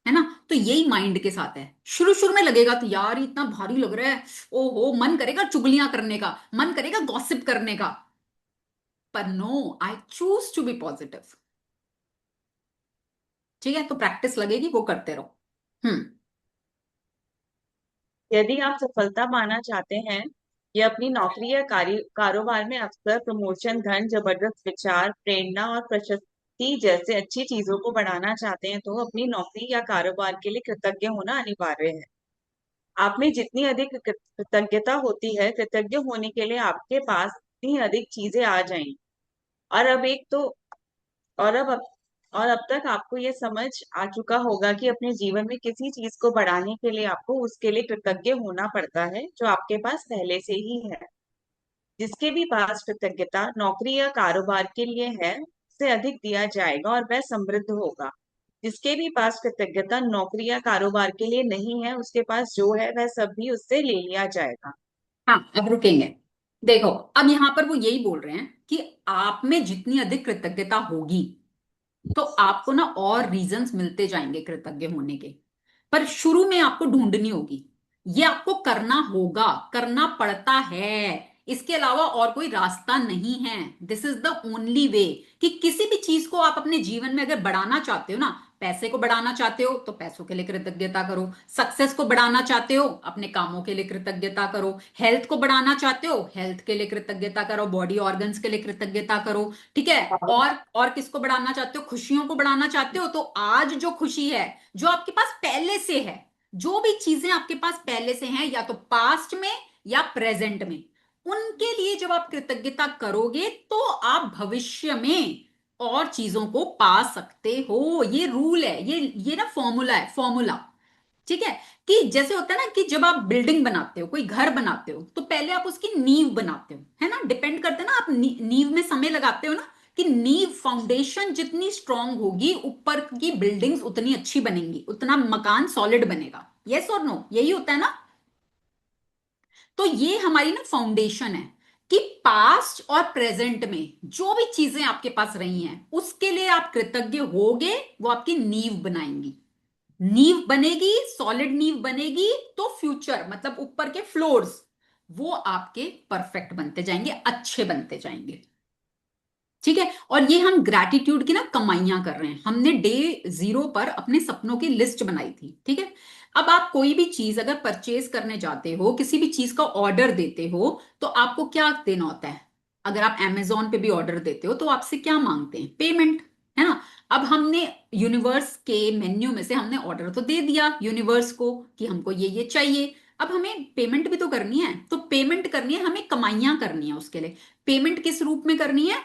है ना। तो यही माइंड के साथ है, शुरू शुरू में लगेगा तो यार ये इतना भारी लग रहा है, ओहो, मन करेगा चुगलियां करने का, मन करेगा गॉसिप करने का, पर no, I choose to be positive. ठीक है। तो प्रैक्टिस लगेगी, वो करते रहो। हम्म। यदि आप सफलता पाना चाहते हैं या अपनी नौकरी या कारोबार में अवसर, प्रमोशन, धन, जबरदस्त विचार, प्रेरणा और प्रशस्ति व्यक्ति जैसे अच्छी चीजों को बढ़ाना चाहते हैं तो अपनी नौकरी या कारोबार के लिए कृतज्ञ होना अनिवार्य है। आप में जितनी अधिक कृतज्ञता होती है, कृतज्ञ होने के लिए आपके पास उतनी अधिक चीजें आ जाएंगी। और अब एक तो और अब और अब तक आपको ये समझ आ चुका होगा कि अपने जीवन में किसी चीज को बढ़ाने के लिए आपको उसके लिए कृतज्ञ होना पड़ता है जो आपके पास पहले से ही है। जिसके भी पास कृतज्ञता नौकरी या कारोबार के लिए है, उससे अधिक दिया जाएगा और वह समृद्ध होगा। जिसके भी पास कृतज्ञता नौकरी या कारोबार के लिए नहीं है, उसके पास जो है वह सब भी उससे ले लिया जाएगा। हाँ, अब रुकेंगे। देखो, अब यहां पर वो यही बोल रहे हैं कि आप में जितनी अधिक कृतज्ञता होगी तो आपको ना और रीजंस मिलते जाएंगे कृतज्ञ होने के। पर शुरू में आपको ढूंढनी होगी, ये आपको करना होगा, करना पड़ता है। इसके अलावा और कोई रास्ता नहीं है। This is the only way. कि किसी भी चीज को आप अपने जीवन में अगर बढ़ाना चाहते हो ना, पैसे को बढ़ाना चाहते हो तो पैसों के लिए कृतज्ञता करो, सक्सेस को बढ़ाना चाहते हो अपने कामों के लिए कृतज्ञता करो, हेल्थ को बढ़ाना चाहते हो हेल्थ के लिए कृतज्ञता करो, बॉडी ऑर्गन्स के लिए कृतज्ञता करो। ठीक है। और किसको बढ़ाना चाहते हो, खुशियों को बढ़ाना चाहते हो तो आज जो खुशी है, जो आपके पास पहले से है, जो भी चीजें आपके पास पहले से हैं या तो पास्ट में या प्रेजेंट में, उनके लिए जब आप कृतज्ञता करोगे तो आप भविष्य में और चीजों को पा सकते हो। ये रूल है, ये ना फॉर्मूला है, फॉर्मूला। ठीक है। कि जैसे होता है ना कि जब आप बिल्डिंग बनाते हो, कोई घर बनाते हो तो पहले आप उसकी नींव बनाते हो, है ना, डिपेंड करते हैं ना, आप नींव में समय लगाते हो ना। कि नींव फाउंडेशन जितनी स्ट्रांग होगी ऊपर की बिल्डिंग्स उतनी अच्छी बनेंगी, उतना मकान सॉलिड बनेगा। यस और नो, यही होता है ना। तो ये हमारी ना फाउंडेशन है कि पास्ट और प्रेजेंट में जो भी चीजें आपके पास रही हैं उसके लिए आप कृतज्ञ होगे, वो आपकी नींव बनाएंगी। नींव बनेगी, सॉलिड नींव बनेगी, तो फ्यूचर मतलब ऊपर के फ्लोर्स वो आपके परफेक्ट बनते जाएंगे, अच्छे बनते जाएंगे। ठीक है। और ये हम ग्रैटिट्यूड की ना कमाइयां कर रहे हैं। हमने डे 0 पर अपने सपनों की लिस्ट बनाई थी। ठीक है। अब आप कोई भी चीज अगर परचेज करने जाते हो, किसी भी चीज का ऑर्डर देते हो, तो आपको क्या देना होता है। अगर आप Amazon पे भी ऑर्डर देते हो तो आपसे क्या मांगते हैं, पेमेंट, है ना। अब हमने यूनिवर्स के मेन्यू में से हमने ऑर्डर तो दे दिया यूनिवर्स को कि हमको ये चाहिए। अब हमें पेमेंट भी तो करनी है, तो पेमेंट करनी है, हमें कमाइयां करनी है उसके लिए। पेमेंट किस रूप में करनी है,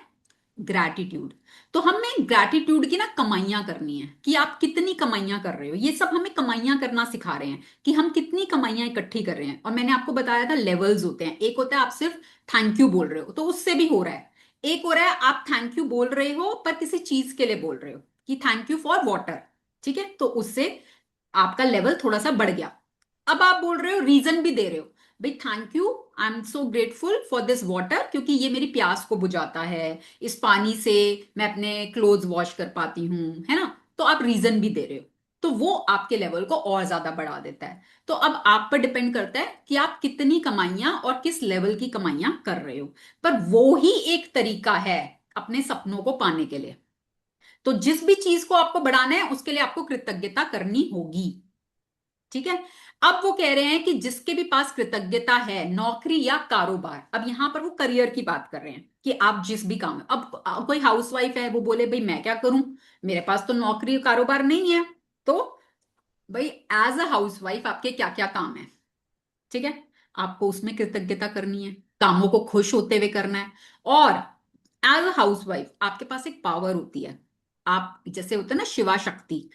ग्रैटिट्यूड। तो हमें ग्रैटिट्यूड की ना कमाइयां करनी है कि आप कितनी कमाइयां कर रहे हो। ये सब हमें कमाइयां करना सिखा रहे हैं कि हम कितनी कमाइयां इकट्ठी कर रहे हैं। और मैंने आपको बताया था लेवल्स होते हैं। एक होता है आप सिर्फ थैंक यू बोल रहे हो तो उससे भी हो रहा है। एक हो रहा है आप थैंक यू बोल रहे हो पर किसी चीज के लिए बोल रहे हो, कि थैंक यू फॉर वाटर। ठीक है, तो उससे आपका लेवल थोड़ा सा बढ़ गया। अब आप बोल रहे हो, रीजन भी दे रहे हो, भाई thank you, I am so grateful for this water, क्योंकि ये मेरी प्यास को बुझाता है, इस पानी से मैं अपने क्लोथ्स वॉश कर पाती हूं, है ना। तो आप रीजन भी दे रहे हो, तो वो आपके लेवल को और ज्यादा बढ़ा देता है। तो अब आप पर डिपेंड करता है कि आप कितनी कमाइयां और किस लेवल की कमाइयां कर रहे हो। पर वो ही एक तरीका है अपने सपनों को पाने के लिए। तो जिस भी चीज को आपको बढ़ाना है उसके लिए आपको कृतज्ञता करनी होगी। ठीक है। अब वो कह रहे हैं कि जिसके भी पास कृतज्ञता है, नौकरी या कारोबार, अब यहां पर वो करियर की बात कर रहे हैं कि आप जिस भी काम, अब कोई हाउसवाइफ है वो बोले भाई मैं क्या करूं, मेरे पास तो नौकरी कारोबार नहीं है। तो भाई एज अ हाउसवाइफ आपके क्या क्या काम है। ठीक है। आपको उसमें कृतज्ञता करनी है, कामों को खुश होते हुए करना है। और एज अ हाउसवाइफ आपके पास एक पावर होती है। आप जैसे होता है ना शिवा शक्ति,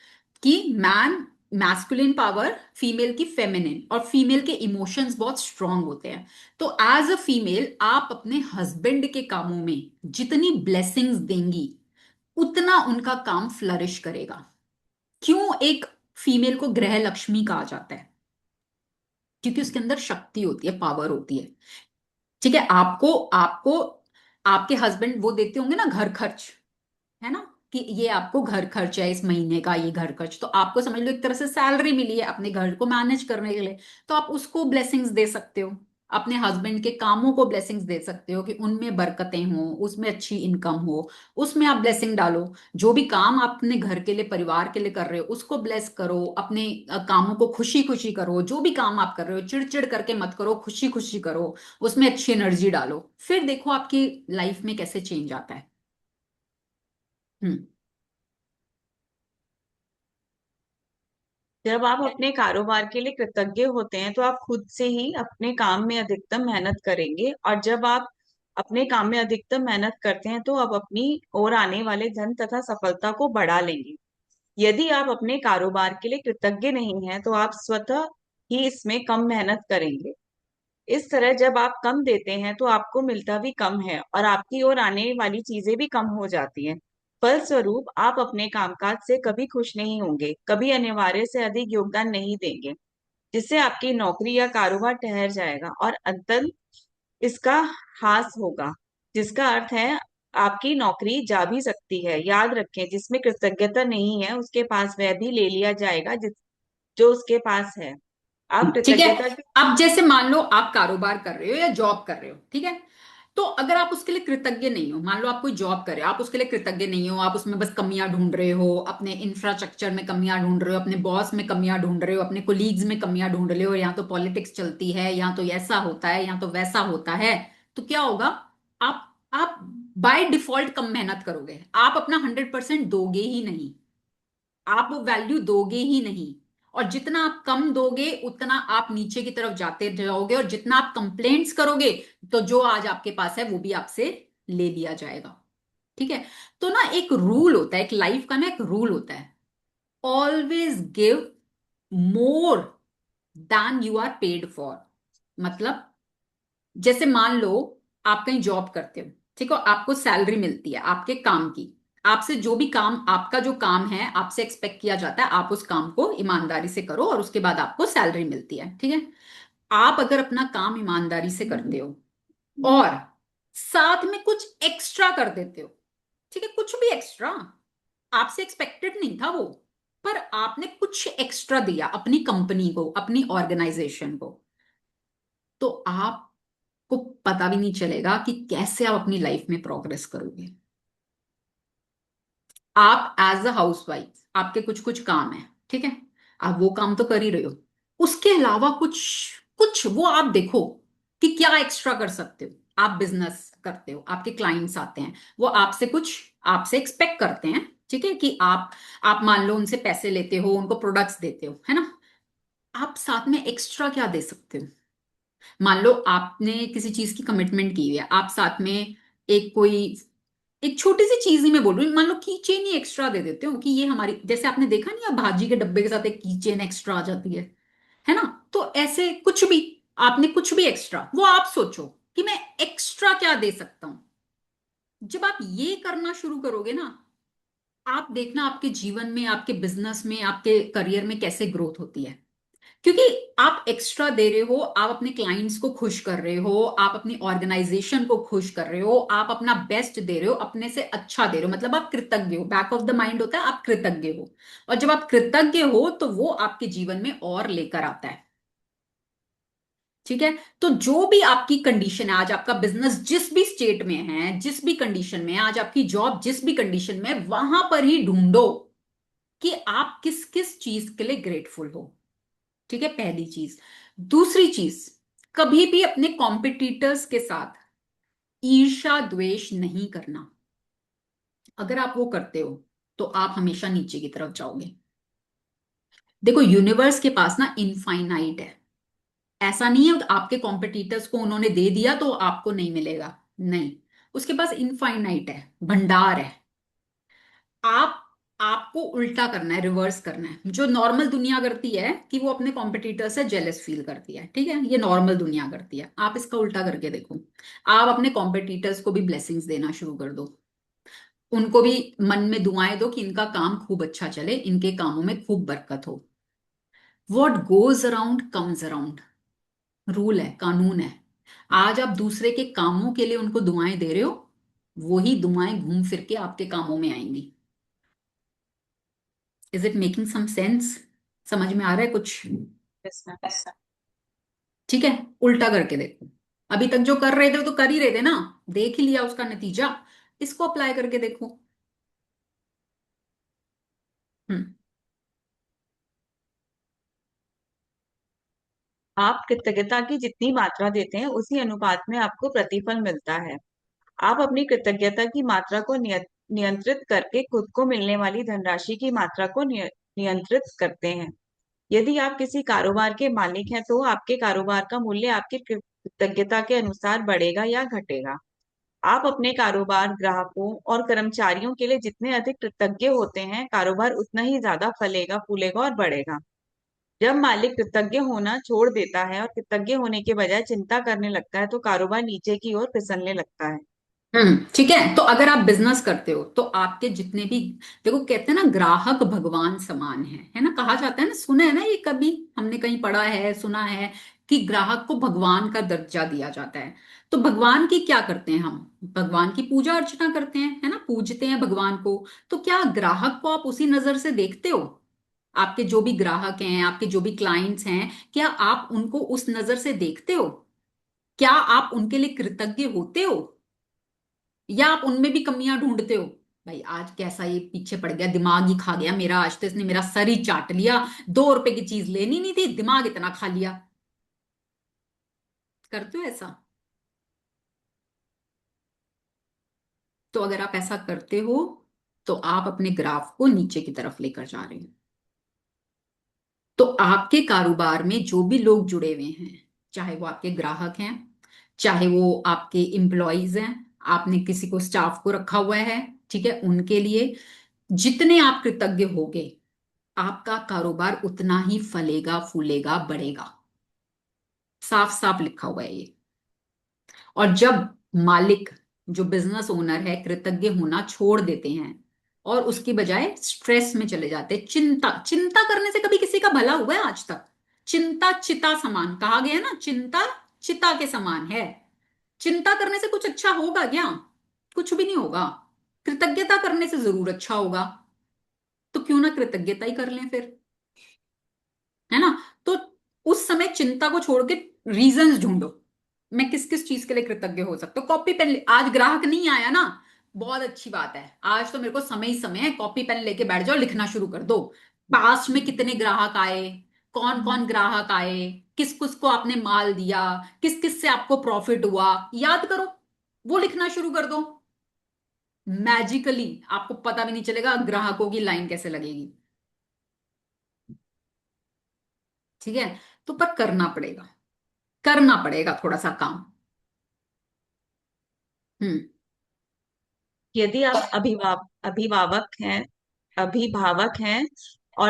कि मैन मैस्कुलिन पावर, फीमेल की फेमिनिन, और फीमेल के इमोशंस बहुत स्ट्रांग होते हैं। तो एज अ फीमेल आप अपने हस्बैंड के कामों में जितनी ब्लेसिंग्स देंगी उतना उनका काम फ्लरिश करेगा। क्यों एक फीमेल को गृह लक्ष्मी कहा जाता है, क्योंकि उसके अंदर शक्ति होती है, पावर होती है। ठीक है। आपको आपको आपके हस्बैंड वो देते होंगे ना घर खर्च, है ना, कि ये आपको घर खर्च है इस महीने का, ये घर खर्च, तो आपको समझ लो एक तरह से सैलरी मिली है अपने घर को मैनेज करने के लिए। तो आप उसको ब्लेसिंग्स दे सकते हो, अपने हस्बैंड के कामों को ब्लेसिंग्स दे सकते हो कि उनमें बरकतें हो, उसमें अच्छी इनकम हो, उसमें आप ब्लेसिंग डालो। जो भी काम आप अपने घर के लिए, परिवार के लिए कर रहे हो उसको ब्लेस करो, अपने कामों को खुशी खुशी करो। जो भी काम आप कर रहे हो चिड़चिड़ करके मत करो, खुशी खुशी करो, उसमें अच्छी एनर्जी डालो। फिर देखो आपकी लाइफ में कैसे चेंज आता है। हम्म। जब आप अपने कारोबार के लिए कृतज्ञ होते हैं तो आप खुद से ही अपने काम में अधिकतम मेहनत करेंगे, और जब आप अपने काम में अधिकतम मेहनत करते हैं तो आप अपनी ओर आने वाले धन तथा सफलता को बढ़ा लेंगे। यदि आप अपने कारोबार के लिए कृतज्ञ नहीं हैं तो आप स्वतः ही इसमें कम मेहनत करेंगे। इस तरह जब आप कम देते हैं तो आपको मिलता भी कम है और आपकी ओर आने वाली चीजें भी कम हो जाती हैं। फलस्वरूप आप अपने कामकाज से कभी खुश नहीं होंगे, कभी अनिवार्य से अधिक योगदान नहीं देंगे, जिससे आपकी नौकरी या कारोबार ठहर जाएगा और अंततः इसका हास होगा, जिसका अर्थ है आपकी नौकरी जा भी सकती है। याद रखें, जिसमें कृतज्ञता नहीं है उसके पास वह भी ले लिया जाएगा जिस जो उसके पास है। आप ठीक है। कृतज्ञता की। अब जैसे मान लो आप कारोबार कर रहे हो या जॉब कर रहे हो, ठीक है। तो अगर आप उसके लिए कृतज्ञ नहीं हो, मान लो आप कोई जॉब कर रहे हो, आप उसके लिए कृतज्ञ नहीं हो, आप उसमें बस कमियां ढूंढ रहे हो, अपने इंफ्रास्ट्रक्चर में कमियां ढूंढ रहे हो, अपने बॉस में कमियां ढूंढ रहे हो, अपने कोलीग्स में कमियां ढूंढ रहे हो, यहाँ तो पॉलिटिक्स चलती है, यहाँ तो ऐसा होता है, यहाँ तो वैसा होता है, तो क्या होगा? आप बाय डिफॉल्ट कम मेहनत करोगे, आप अपना 100% दोगे ही नहीं, आप वो वैल्यू दोगे ही नहीं। और जितना आप कम दोगे उतना आप नीचे की तरफ जाते जाओगे, और जितना आप कंप्लेंट्स करोगे तो जो आज आपके पास है वो भी आपसे ले लिया जाएगा। ठीक है। तो ना एक रूल होता है, एक लाइफ का ना एक रूल होता है, always give more than you are paid for. मतलब जैसे मान लो आप कहीं जॉब करते हो, ठीक है, आपको सैलरी मिलती है आपके काम की, आपसे जो भी काम, आपका जो काम है आपसे एक्सपेक्ट किया जाता है, आप उस काम को ईमानदारी से करो और उसके बाद आपको सैलरी मिलती है, ठीक है। आप अगर अपना काम ईमानदारी से करते हो और साथ में कुछ एक्स्ट्रा कर देते हो, ठीक है, कुछ भी एक्स्ट्रा, आपसे एक्सपेक्टेड नहीं था वो, पर आपने कुछ एक्स्ट्रा दिया अपनी कंपनी को, अपनी ऑर्गेनाइजेशन को, तो आपको पता भी नहीं चलेगा कि कैसे आप अपनी लाइफ में प्रोग्रेस करोगे। आप एज अ हाउसवाइफ आपके कुछ कुछ काम है, ठीक है, आप वो काम तो कर ही रहे हो, उसके अलावा कुछ कुछ वो आप देखो कि क्या एक्स्ट्रा कर सकते हो। आप बिजनेस करते हो, आपके क्लाइंट्स आते हैं, वो आपसे कुछ, आपसे एक्सपेक्ट करते हैं, ठीक है, कि आप मान लो उनसे पैसे लेते हो, उनको प्रोडक्ट्स देते हो, है ना। आप साथ में एक्स्ट्रा क्या दे सकते हो? मान लो आपने किसी चीज की कमिटमेंट की हुई है, आप साथ में एक कोई एक छोटी सी चीज ही मैं बोल रही हूँ, मान लो की चेन ही एक्स्ट्रा दे देते हो कि ये हमारी, जैसे आपने देखा नहीं, आप भाजी के डब्बे के साथ एक की चेन एक्स्ट्रा आ जाती है ना। तो ऐसे कुछ भी, आपने कुछ भी एक्स्ट्रा, वो आप सोचो कि मैं एक्स्ट्रा क्या दे सकता हूं। जब आप ये करना शुरू करोगे ना, आप देखना आपके जीवन में, आपके बिजनेस में, आपके करियर में कैसे ग्रोथ होती है। क्योंकि आप एक्स्ट्रा दे रहे हो, आप अपने क्लाइंट्स को खुश कर रहे हो, आप अपनी ऑर्गेनाइजेशन को खुश कर रहे हो, आप अपना बेस्ट दे रहे हो, अपने से अच्छा दे रहे हो, मतलब आप कृतज्ञ हो, बैक ऑफ द माइंड होता है आप कृतज्ञ हो। और जब आप कृतज्ञ हो तो वो आपके जीवन में और लेकर आता है। ठीक है। तो जो भी आपकी कंडीशन है, आज आपका बिजनेस जिस भी स्टेट में है, जिस भी कंडीशन में है, आज आपकी जॉब जिस भी कंडीशन में है, वहां पर ही ढूंढो कि आप किस किस चीज के लिए ग्रेटफुल हो। ठीक है, पहली चीज। दूसरी चीज, कभी भी अपने कॉम्पिटिटर्स के साथ ईर्ष्या द्वेष नहीं करना। अगर आप वो करते हो तो आप हमेशा नीचे की तरफ जाओगे। देखो यूनिवर्स के पास ना इनफाइनाइट है, ऐसा नहीं है कि आपके कॉम्पिटिटर्स को उन्होंने दे दिया तो आपको नहीं मिलेगा, नहीं, उसके पास इनफाइनाइट है, भंडार है। आप आपको उल्टा करना है, रिवर्स करना है, जो नॉर्मल दुनिया करती है कि वो अपने कॉम्पिटिटर से जेलस फील करती है, ठीक है, ये नॉर्मल दुनिया करती है, आप इसका उल्टा करके देखो। आप अपने कॉम्पिटिटर्स को भी ब्लेसिंग्स देना शुरू कर दो, उनको भी मन में दुआएं दो कि इनका काम खूब अच्छा चले, इनके कामों में खूब बरकत हो। What goes around comes around, rule है, कानून है। आज आप दूसरे के कामों के लिए उनको दुआएं दे रहे हो, वही दुआएं घूम फिर के आपके कामों में आएंगी। Is it making some sense? समझ में आ रहा है कुछ? Yes ma'am. ठीक है, उल्टा करके देखो। अभी तक जो कर रहे थे वो तो कर ही रहे थे ना, देख ही लिया उसका नतीजा, इसको अप्लाई करके देखो। हम्म। आप कृतज्ञता की जितनी मात्रा देते हैं उसी अनुपात में आपको प्रतिफल मिलता है। आप अपनी कृतज्ञता की मात्रा को नियंत्रित करके खुद को मिलने वाली धनराशि की मात्रा को नियंत्रित करते हैं। यदि आप किसी कारोबार के मालिक हैं तो आपके कारोबार का मूल्य आपकी कृतज्ञता के अनुसार बढ़ेगा या घटेगा। आप अपने कारोबार, ग्राहकों और कर्मचारियों के लिए जितने अधिक कृतज्ञ होते हैं, कारोबार उतना ही ज्यादा फलेगा, फूलेगा और बढ़ेगा। जब मालिक कृतज्ञ होना छोड़ देता है और कृतज्ञ होने के बजाय चिंता करने लगता है, तो कारोबार नीचे की ओर फिसलने लगता है। ठीक है। तो अगर आप बिजनेस करते हो तो आपके जितने भी, देखो कहते हैं ना ग्राहक भगवान समान है ना, कहा जाता है ना, सुना है ना ये, कभी हमने कहीं पढ़ा है, सुना है कि ग्राहक को भगवान का दर्जा दिया जाता है। तो भगवान की क्या करते हैं हम? भगवान की पूजा अर्चना करते हैं, है ना, पूजते हैं भगवान को। तो क्या ग्राहक को आप उसी नजर से देखते हो? आपके जो भी ग्राहक हैं, आपके जो भी क्लाइंट्स हैं, क्या आप उनको उस नजर से देखते हो? क्या आप उनके लिए कृतज्ञ होते हो? या आप उनमें भी कमियां ढूंढते हो? भाई आज कैसा ये पीछे पड़ गया, दिमाग ही खा गया मेरा, आज तो इसने मेरा सर ही चाट लिया, 2 रुपए की चीज लेनी नहीं थी, दिमाग इतना खा लिया। करते हो ऐसा? तो अगर आप ऐसा करते हो तो आप अपने ग्राफ को नीचे की तरफ लेकर जा रहे हो। तो आपके कारोबार में जो भी लोग जुड़े हुए हैं, चाहे वो आपके ग्राहक हैं, चाहे वो आपके एम्प्लॉयज हैं, आपने किसी को स्टाफ को रखा हुआ है, ठीक है, उनके लिए जितने आप कृतज्ञ होगे, आपका कारोबार उतना ही फलेगा, फूलेगा, बढ़ेगा। साफ साफ लिखा हुआ है ये। और जब मालिक, जो बिजनेस ओनर है, कृतज्ञ होना छोड़ देते हैं और उसकी बजाय स्ट्रेस में चले जाते हैं, चिंता, चिंता करने से कभी किसी का भला हुआ है आज तक? चिंता चिता समान, कहा गया है ना, चिंता चिता के समान है। चिंता करने से कुछ अच्छा होगा क्या? कुछ भी नहीं होगा। कृतज्ञता करने से जरूर अच्छा होगा। तो क्यों ना कृतज्ञता ही कर लें फिर, है ना? तो उस समय चिंता को छोड़ के रीजंस ढूंढो, मैं किस किस चीज के लिए कृतज्ञ हो सकता हूँ। कॉपी पेन आज ग्राहक नहीं आया ना, बहुत अच्छी बात है, आज तो मेरे को समय ही समय है, कॉपी पेन लेके बैठ जाओ, लिखना शुरू कर दो। पास्ट में कितने ग्राहक आए, कौन कौन ग्राहक आए, किस किस को आपने माल दिया, किस किस से आपको प्रॉफिट हुआ, याद करो, वो लिखना शुरू कर दो। मैजिकली आपको पता भी नहीं चलेगा ग्राहकों की लाइन कैसे लगेगी। ठीक है? तो पर करना पड़ेगा, करना पड़ेगा थोड़ा सा काम। हम्म। यदि आप अभिभावक हैं, अभिभावक हैं और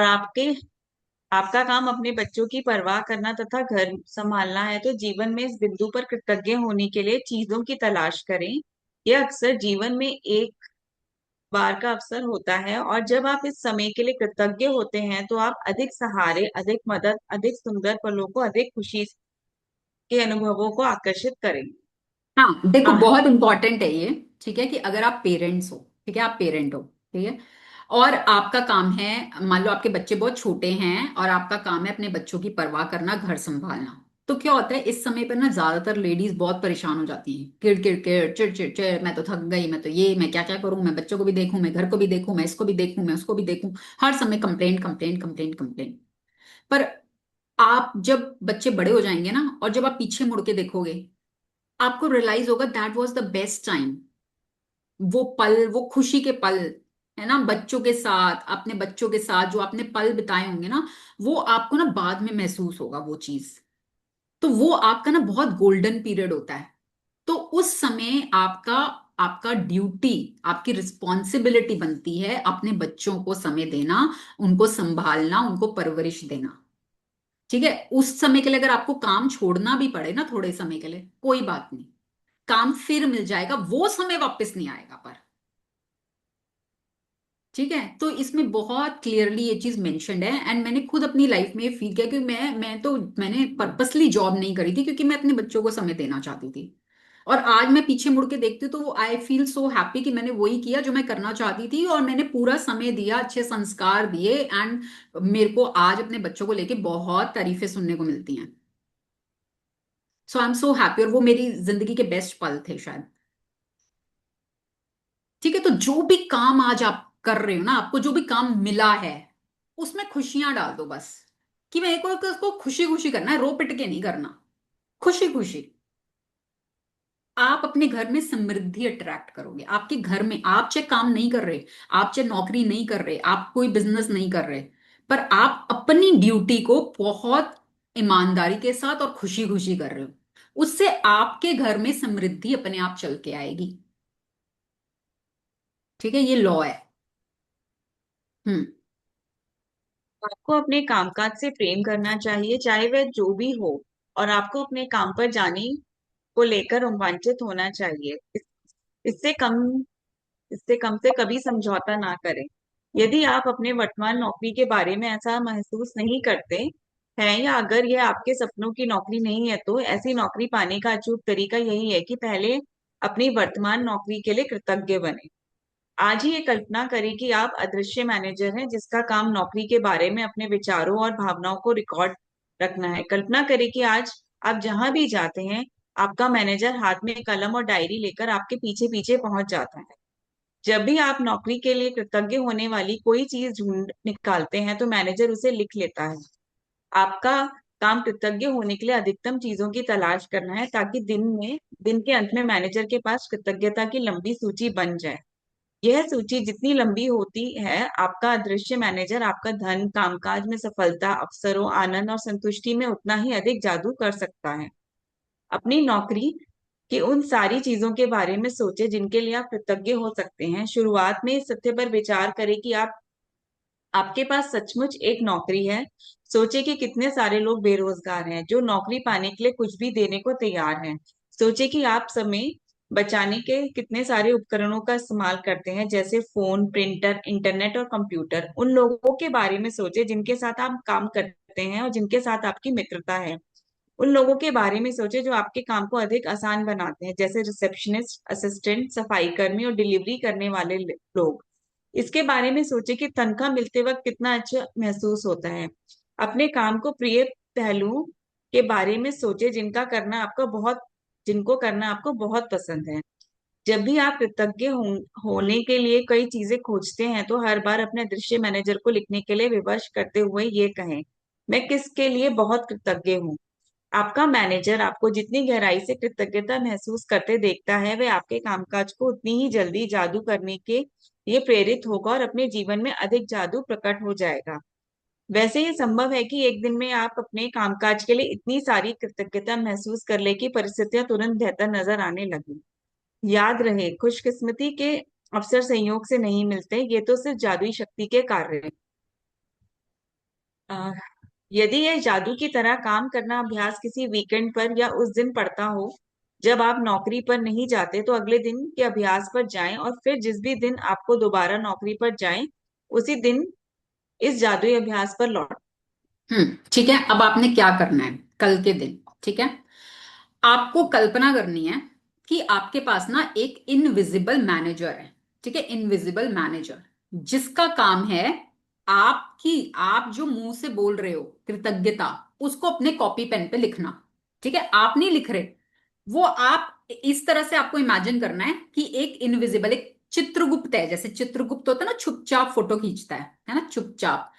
आपका काम अपने बच्चों की परवाह करना तथा घर संभालना है, तो जीवन में इस बिंदु पर कृतज्ञ होने के लिए चीजों की तलाश करें। यह अक्सर जीवन में एक बार का अवसर होता है, और जब आप इस समय के लिए कृतज्ञ होते हैं, तो आप अधिक सहारे, अधिक मदद, अधिक सुंदर पलों को, अधिक खुशी के अनुभवों को आकर्षित करेंगे। हाँ देखो, आह, बहुत इंपॉर्टेंट है ये। ठीक है कि अगर आप पेरेंट्स हो, ठीक है, आप पेरेंट हो, ठीक है, और आपका काम है, मान लो आपके बच्चे बहुत छोटे हैं और आपका काम है अपने बच्चों की परवाह करना, घर संभालना। तो क्या होता है इस समय पर ना, ज्यादातर लेडीज बहुत परेशान हो जाती हैं, किड़ किड़ किड़ चिड़ चिड़ चिड़, मैं तो थक गई, मैं तो ये, मैं क्या क्या करूं, मैं बच्चों को भी देखूं, मैं घर को भी देखूं, मैं इसको भी देखूं, मैं उसको भी देखूं, हर समय कंप्लेंट कंप्लेंट कंप्लेंट कंप्लेंट। पर आप जब बच्चे बड़े हो जाएंगे ना, और जब आप पीछे मुड़ के देखोगे, आपको रियलाइज होगा that was the best time. वो पल, वो खुशी के पल, है ना, बच्चों के साथ, अपने बच्चों के साथ जो आपने पल बिताए होंगे ना, वो आपको ना बाद में महसूस होगा वो चीज। तो वो आपका ना बहुत गोल्डन पीरियड होता है। तो उस समय आपका, आपका ड्यूटी, आपकी रिस्पॉन्सिबिलिटी बनती है अपने बच्चों को समय देना, उनको संभालना, उनको परवरिश देना। ठीक है? उस समय के लिए अगर आपको काम छोड़ना भी पड़े ना थोड़े समय के लिए, कोई बात नहीं, काम फिर मिल जाएगा, वो समय वापस नहीं आएगा पर। ठीक है? तो इसमें बहुत क्लियरली ये चीज मेंशन्ड है, एंड मैंने खुद अपनी लाइफ में फील किया कि मैंने पर्पसली जॉब नहीं करी थी, क्योंकि मैं अपने बच्चों को समय देना चाहती थी। और आज मैं पीछे मुड़ के देखती हूँ तो आई फील सो हैप्पी कि मैंने वही किया जो मैं करना चाहती थी, और मैंने पूरा समय दिया, अच्छे संस्कार दिए, एंड मेरे को आज अपने बच्चों को लेके बहुत तारीफें सुनने को मिलती हैं। सो आई एम सो हैप्पी, और वो मेरी जिंदगी के बेस्ट पल थे शायद। ठीक है? तो जो भी काम आज आप कर रहे हो ना, आपको जो भी काम मिला है, उसमें खुशियां डाल दो बस। कि मेरे को उसको खुशी खुशी करना है, रो पिट के नहीं करना, खुशी खुशी। आप अपने घर में समृद्धि अट्रैक्ट करोगे। आपके घर में, आप चाहे काम नहीं कर रहे, आप चाहे नौकरी नहीं कर रहे, आप कोई बिजनेस नहीं कर रहे, पर आप अपनी ड्यूटी को बहुत ईमानदारी के साथ और खुशी खुशी कर रहे हो, उससे आपके घर में समृद्धि अपने आप चल के आएगी। ठीक है, ये लॉ है। हम्म। आपको अपने कामकाज से प्रेम करना चाहिए, चाहे वह जो भी हो। और आपको अपने काम पर जाने को लेकर रोमांचित होना चाहिए। इससे कम इससे कम से कभी समझौता ना करें। यदि आप अपने वर्तमान नौकरी के बारे में ऐसा महसूस नहीं करते हैं, या अगर यह आपके सपनों की नौकरी नहीं है, तो ऐसी नौकरी पाने का अचूक तरीका यही है कि पहले अपनी वर्तमान नौकरी के लिए कृतज्ञ बने। आज ही ये कल्पना करें कि आप अदृश्य मैनेजर हैं जिसका काम नौकरी के बारे में अपने विचारों और भावनाओं को रिकॉर्ड रखना है। कल्पना करें कि आज आप जहां भी जाते हैं, आपका मैनेजर हाथ में कलम और डायरी लेकर आपके पीछे पीछे पहुंच जाता है। जब भी आप नौकरी के लिए कृतज्ञ होने वाली कोई चीज ढूंढ निकालते हैं, तो मैनेजर उसे लिख लेता है। आपका काम कृतज्ञ होने के लिए अधिकतम चीजों की तलाश करना है, ताकि दिन के अंत में मैनेजर के पास कृतज्ञता की लंबी सूची बन जाए। यह सूची जितनी लंबी होती है, आपका अदृश्य मैनेजर आपका धन, कामकाज में सफलता, अवसरों, आनंद और संतुष्टि में उतना ही अधिक जादू कर सकता है। अपनी नौकरी की उन सारी चीजों के बारे में सोचे जिनके लिए आप कृतज्ञ हो सकते हैं। शुरुआत में इस सत्य पर विचार करें कि आपके पास सचमुच एक नौकरी है। सोचे कि कितने सारे लोग बेरोजगार हैं जो नौकरी पाने के लिए कुछ भी देने को तैयार हैं। सोचे कि आप समय बचाने के कितने सारे उपकरणों का इस्तेमाल करते हैं, जैसे फोन, प्रिंटर, इंटरनेट और कंप्यूटर। उन लोगों के बारे में सोचे जिनके साथ आप काम करते हैं और जिनके साथ आपकी मित्रता है। उन लोगों के बारे में सोचे जो आपके काम को अधिक आसान बनाते हैं, जैसे रिसेप्शनिस्ट, असिस्टेंट, सफाई कर्मी और डिलीवरी करने वाले लोग। इसके बारे में सोचे कि तनख्वाह मिलते वक्त कितना अच्छा महसूस होता है। अपने काम को प्रिय पहलुओं के बारे में सोचे जिनको करना आपको बहुत पसंद है। जब भी आप कृतज्ञ होने के लिए कई चीजें खोजते हैं, तो हर बार अपने दृश्य मैनेजर को लिखने के लिए विवश करते हुए ये कहें, मैं किसके लिए बहुत कृतज्ञ हूँ। आपका मैनेजर आपको जितनी गहराई से कृतज्ञता महसूस करते देखता है, वह आपके कामकाज को उतनी ही जल्दी जादू करने के लिए प्रेरित होगा और अपने जीवन में अधिक जादू प्रकट हो जाएगा। वैसे ये संभव है कि एक दिन में आप अपने कामकाज के लिए इतनी सारी कृतज्ञता महसूस कर ले कि परिस्थितियां तुरंत बेहतर नजर आने लगी। याद रहे, खुशकिस्मती के अवसर संयोग से नहीं मिलते, ये तो सिर्फ जादुई शक्ति के कार्य हैं। अ, यदि यह जादू की तरह काम करना अभ्यास किसी वीकेंड पर या उस दिन पड़ता हो जब आप नौकरी पर नहीं जाते, तो अगले दिन के अभ्यास पर जाएं और फिर जिस भी दिन आपको दोबारा नौकरी पर जाएं, उसी दिन इस जादुई अभ्यास पर लौट। ठीक है, अब आपने क्या करना है कल के दिन। ठीक है, आपको कल्पना करनी है कि आपके पास ना एक इनविजिबल मैनेजर है। ठीक है, इनविजिबल मैनेजर जिसका काम है आप जो मुंह से बोल रहे हो कृतज्ञता, उसको अपने कॉपी पेन पे लिखना। ठीक है, आप नहीं लिख रहे, वो आप इस तरह से आपको इमेजिन करना है कि एक इनविजिबल, एक चित्रगुप्त है। जैसे चित्रगुप्त होता है ना, चुपचाप फोटो खींचता है ना, चुपचाप।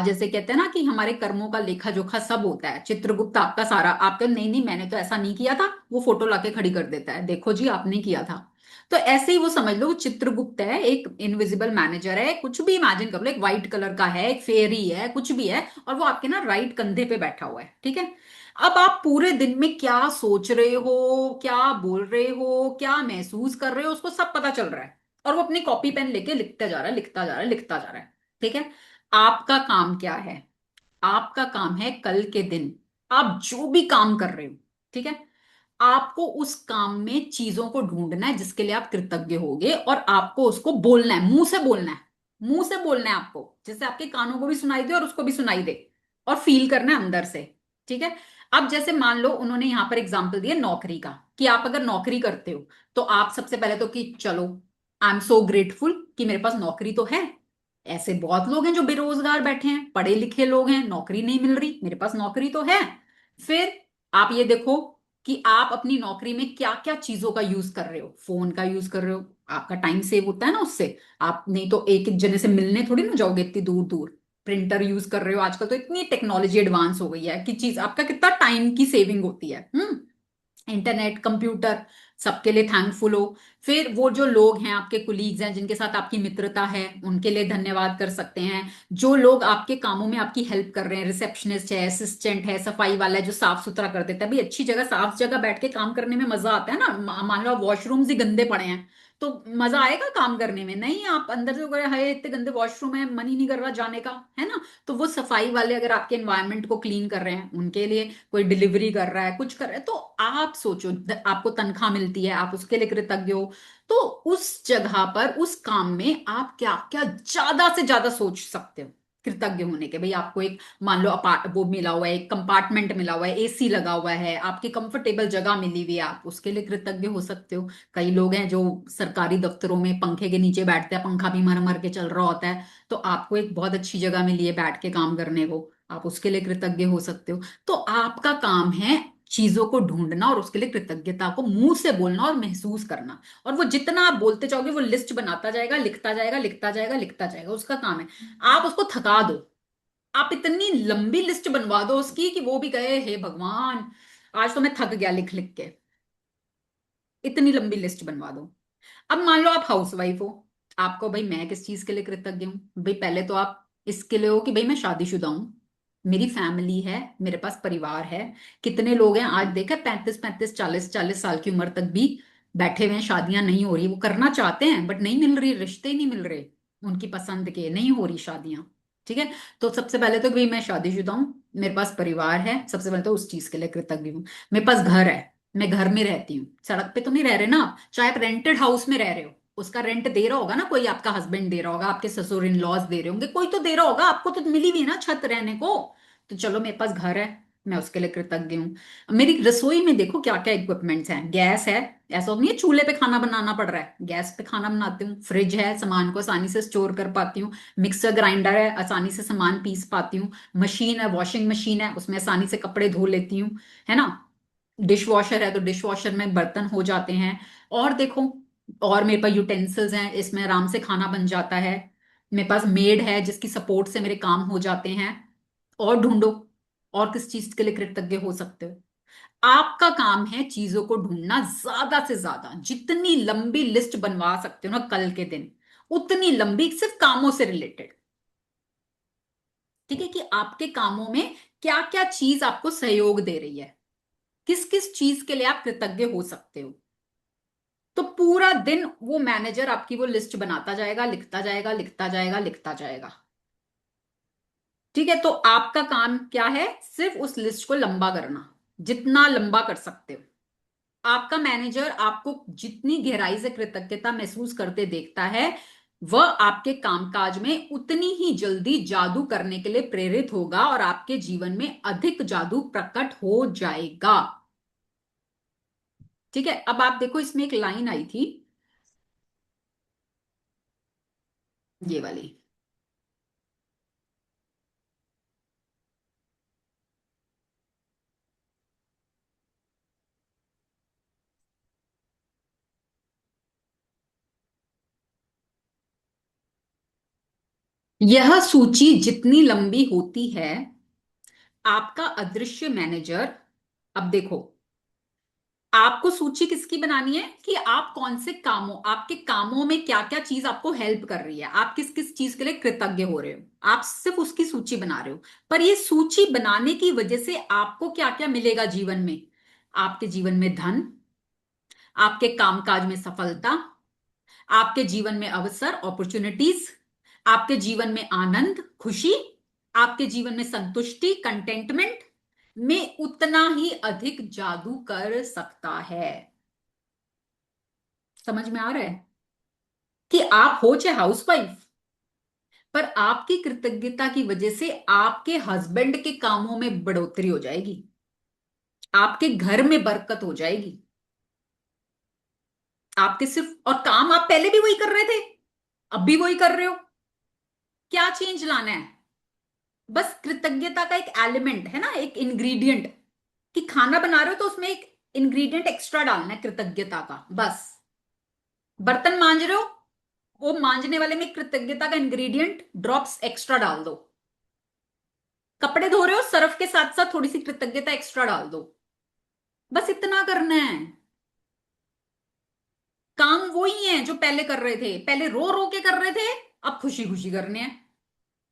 जैसे कहते हैं ना कि हमारे कर्मों का लेखा जोखा सब होता है, चित्रगुप्त आपका सारा, आपका नहीं नहीं मैंने तो ऐसा नहीं किया था, वो फोटो लाके खड़ी कर देता है, देखो जी आपने किया था। तो ऐसे ही वो समझ लो, वो चित्रगुप्त है, एक इनविजिबल मैनेजर है, कुछ भी इमेजिन कर लो, एक व्हाइट कलर का है, एक फेरी है, कुछ भी है, और वो आपके ना राइट कंधे पे बैठा हुआ है। ठीक है, अब आप पूरे दिन में क्या सोच रहे हो, क्या बोल रहे हो, क्या महसूस कर रहे हो, उसको सब पता चल रहा है, और वो अपनी कॉपी पेन लेके लिखता जा रहा है, लिखता जा रहा है, लिखता जा रहा है। ठीक है, आपका काम क्या है? आपका काम है कल के दिन आप जो भी काम कर रहे हो, ठीक है, आपको उस काम में चीजों को ढूंढना है जिसके लिए आप कृतज्ञ होगे, और आपको उसको बोलना है, मुंह से बोलना है। मुंह से बोलना है आपको, जैसे आपके कानों को भी सुनाई दे और उसको भी सुनाई दे, और फील करना है अंदर से। ठीक है, अब जैसे मान लो उन्होंने यहां पर एग्जाम्पल दिया नौकरी का, कि आप अगर नौकरी करते हो तो आप सबसे पहले तो कि चलो, आई एम सो ग्रेटफुल कि मेरे पास नौकरी तो है। ऐसे बहुत लोग हैं जो बेरोजगार बैठे हैं, पढ़े लिखे लोग हैं, नौकरी नहीं मिल रही, मेरे पास नौकरी तो है। फिर आप ये देखो कि आप अपनी नौकरी में क्या क्या चीजों का यूज कर रहे हो। फोन का यूज कर रहे हो, आपका टाइम सेव होता है ना उससे, आप नहीं तो एक एक जने से मिलने थोड़ी ना जाओगे इतनी दूर दूर। प्रिंटर यूज कर रहे हो, आजकल तो इतनी टेक्नोलॉजी एडवांस हो गई है कि चीज आपका कितना टाइम की सेविंग होती है। इंटरनेट, कंप्यूटर, सबके लिए थैंकफुल हो। फिर वो जो लोग हैं आपके कुलीग्स हैं जिनके साथ आपकी मित्रता है, उनके लिए धन्यवाद कर सकते हैं। जो लोग आपके कामों में आपकी हेल्प कर रहे हैं, रिसेप्शनिस्ट है, असिस्टेंट है, सफाई वाला है जो साफ सुथरा कर देता है। भाई अच्छी जगह, साफ जगह बैठ के काम करने में मजा आता है ना। मान लो वॉशरूम्स ही गंदे पड़े हैं, तो मजा आएगा काम करने में? नहीं। आप अंदर से अगर हाय इतने गंदे वॉशरूम है, मन ही नहीं कर रहा जाने का, है ना। तो वो सफाई वाले अगर आपके एनवायरनमेंट को क्लीन कर रहे हैं, उनके लिए कोई डिलीवरी कर रहा है, कुछ कर रहा है, तो आप सोचो आपको तनख्वाह मिलती है, आप उसके लिए कृतज्ञ हो। तो उस जगह पर, उस काम में आप क्या क्या ज्यादा से ज्यादा सोच सकते हो कृतज्ञ होने के। भाई आपको एक, मान लो अपार्ट वो मिला हुआ है, एक कंपार्टमेंट मिला हुआ है, एसी लगा हुआ है, आपकी कंफर्टेबल जगह मिली हुई है, आप उसके लिए कृतज्ञ हो सकते हो। कई लोग हैं जो सरकारी दफ्तरों में पंखे के नीचे बैठते हैं, पंखा भी मर मर के चल रहा होता है, तो आपको एक बहुत अच्छी जगह मिली है बैठ के काम करने को, आप उसके लिए कृतज्ञ हो सकते हो। तो आपका काम है चीजों को ढूंढना और उसके लिए कृतज्ञता को मुंह से बोलना और महसूस करना। और वो जितना आप बोलते जाओगे वो लिस्ट बनाता जाएगा, लिखता जाएगा, लिखता जाएगा, लिखता जाएगा, उसका काम है। आप उसको थका दो, आप इतनी लंबी लिस्ट बनवा दो उसकी कि वो भी कहे हे भगवान, आज तो मैं थक गया लिख लिख के। इतनी लंबी लिस्ट बनवा दो। अब मान लो आप हाउस वाइफ हो, आपको भाई मैं किस चीज के लिए कृतज्ञ हूँ? भाई पहले तो आप इसके लिए हो कि भाई मैं शादीशुदा हूँ, मेरी फैमिली है, मेरे पास परिवार है। कितने लोग हैं आज देखा, 35 35 40 साल की उम्र तक भी बैठे हुए हैं, शादियां नहीं हो रही। वो करना चाहते हैं बट नहीं मिल रही, रिश्ते ही नहीं मिल रहे उनकी पसंद के, नहीं हो रही शादियां। ठीक है। तो सबसे पहले तो भाई मैं शादीशुदा हूँ, मेरे पास परिवार है, सबसे पहले तो उस चीज के लिए कृतज्ञ हूँ। मेरे पास घर है, मैं घर में रहती हूँ, सड़क पे तो नहीं रह रहे ना आप। चाहे आप रेंटेड हाउस में रह रहे हो, उसका रेंट दे रहा होगा ना कोई, आपका हस्बैंड दे रहा होगा, आपके ससुर इन लॉज दे रहे होंगे, कोई तो दे रहा होगा, आपको तो मिली हुई है ना छत रहने को। तो चलो मेरे पास घर है, मैं उसके लिए कृतज्ञ हूँ। मेरी रसोई में देखो क्या क्या इक्विपमेंट्स हैं। गैस है, ऐसा नहीं है चूल्हे पे खाना बनाना पड़ रहा है, गैस पे खाना बनाती हूँ। फ्रिज है, सामान को आसानी से स्टोर कर पाती हूँ। मिक्सर ग्राइंडर है, आसानी से सामान पीस पाती हूँ। मशीन है, वॉशिंग मशीन है, उसमें आसानी से कपड़े धो लेती हूँ, है ना। डिश वॉशर है तो डिश वॉशर में बर्तन हो जाते हैं। और देखो, और मेरे पास यूटेंसिल्स हैं, इसमें आराम से खाना बन जाता है। मेरे पास मेड है जिसकी सपोर्ट से मेरे काम हो जाते हैं। और ढूंढो, और किस चीज के लिए कृतज्ञ हो सकते हो? आपका काम है चीजों को ढूंढना, ज्यादा से ज्यादा जितनी लंबी लिस्ट बनवा सकते हो ना कल के दिन, उतनी लंबी, सिर्फ कामों से रिलेटेड। ठीक है, कि आपके कामों में क्या क्या चीज आपको सहयोग दे रही है, किस किस चीज के लिए आप कृतज्ञ हो सकते हो। तो पूरा दिन वो मैनेजर आपकी वो लिस्ट बनाता जाएगा, लिखता जाएगा, लिखता जाएगा, लिखता जाएगा। ठीक है, तो आपका काम क्या है? सिर्फ उस लिस्ट को लंबा करना, जितना लंबा कर सकते हो। आपका मैनेजर आपको जितनी गहराई से कृतज्ञता महसूस करते देखता है, वह आपके कामकाज में उतनी ही जल्दी जादू करने के लिए प्रेरित होगा और आपके जीवन में अधिक जादू प्रकट हो जाएगा। ठीक है। अब आप देखो, इसमें एक लाइन आई थी, ये वाली। यह सूची जितनी लंबी होती है, आपका अदृश्य मैनेजर, अब देखो, आपको सूची किसकी बनानी है कि आप कौन से कामों, आपके कामों में क्या क्या चीज आपको हेल्प कर रही है, आप किस किस चीज के लिए कृतज्ञ हो रहे हो, आप सिर्फ उसकी सूची बना रहे हो। पर ये सूची बनाने की वजह से आपको क्या क्या मिलेगा जीवन में? आपके जीवन में धन, आपके कामकाज में सफलता, आपके जीवन में अवसर, अपॉर्चुनिटीज, आपके जीवन में आनंद, खुशी, आपके जीवन में संतुष्टि, कंटेंटमेंट में उतना ही अधिक जादू कर सकता है। समझ में आ रहा है कि आप हो चाहे हाउसवाइफ, पर आपकी कृतज्ञता की वजह से आपके हस्बैंड के कामों में बढ़ोतरी हो जाएगी, आपके घर में बरकत हो जाएगी। आपके सिर्फ, और काम आप पहले भी वही कर रहे थे, अब भी वही कर रहे हो, क्या चेंज लाना है? बस कृतज्ञता का एक एलिमेंट है ना, एक इंग्रेडिएंट, कि खाना बना रहे हो तो उसमें एक इंग्रेडिएंट एक्स्ट्रा डालना है कृतज्ञता का, बस। बर्तन मांज रहे हो, वो मांजने वाले में कृतज्ञता का इंग्रेडिएंट ड्रॉप्स एक्स्ट्रा डाल दो। कपड़े धो रहे हो, सर्फ के साथ साथ थोड़ी सी कृतज्ञता एक्स्ट्रा डाल दो, बस इतना करना है। काम वही है जो पहले कर रहे थे, पहले रो रो के कर रहे थे, अब खुशी खुशी करने हैं।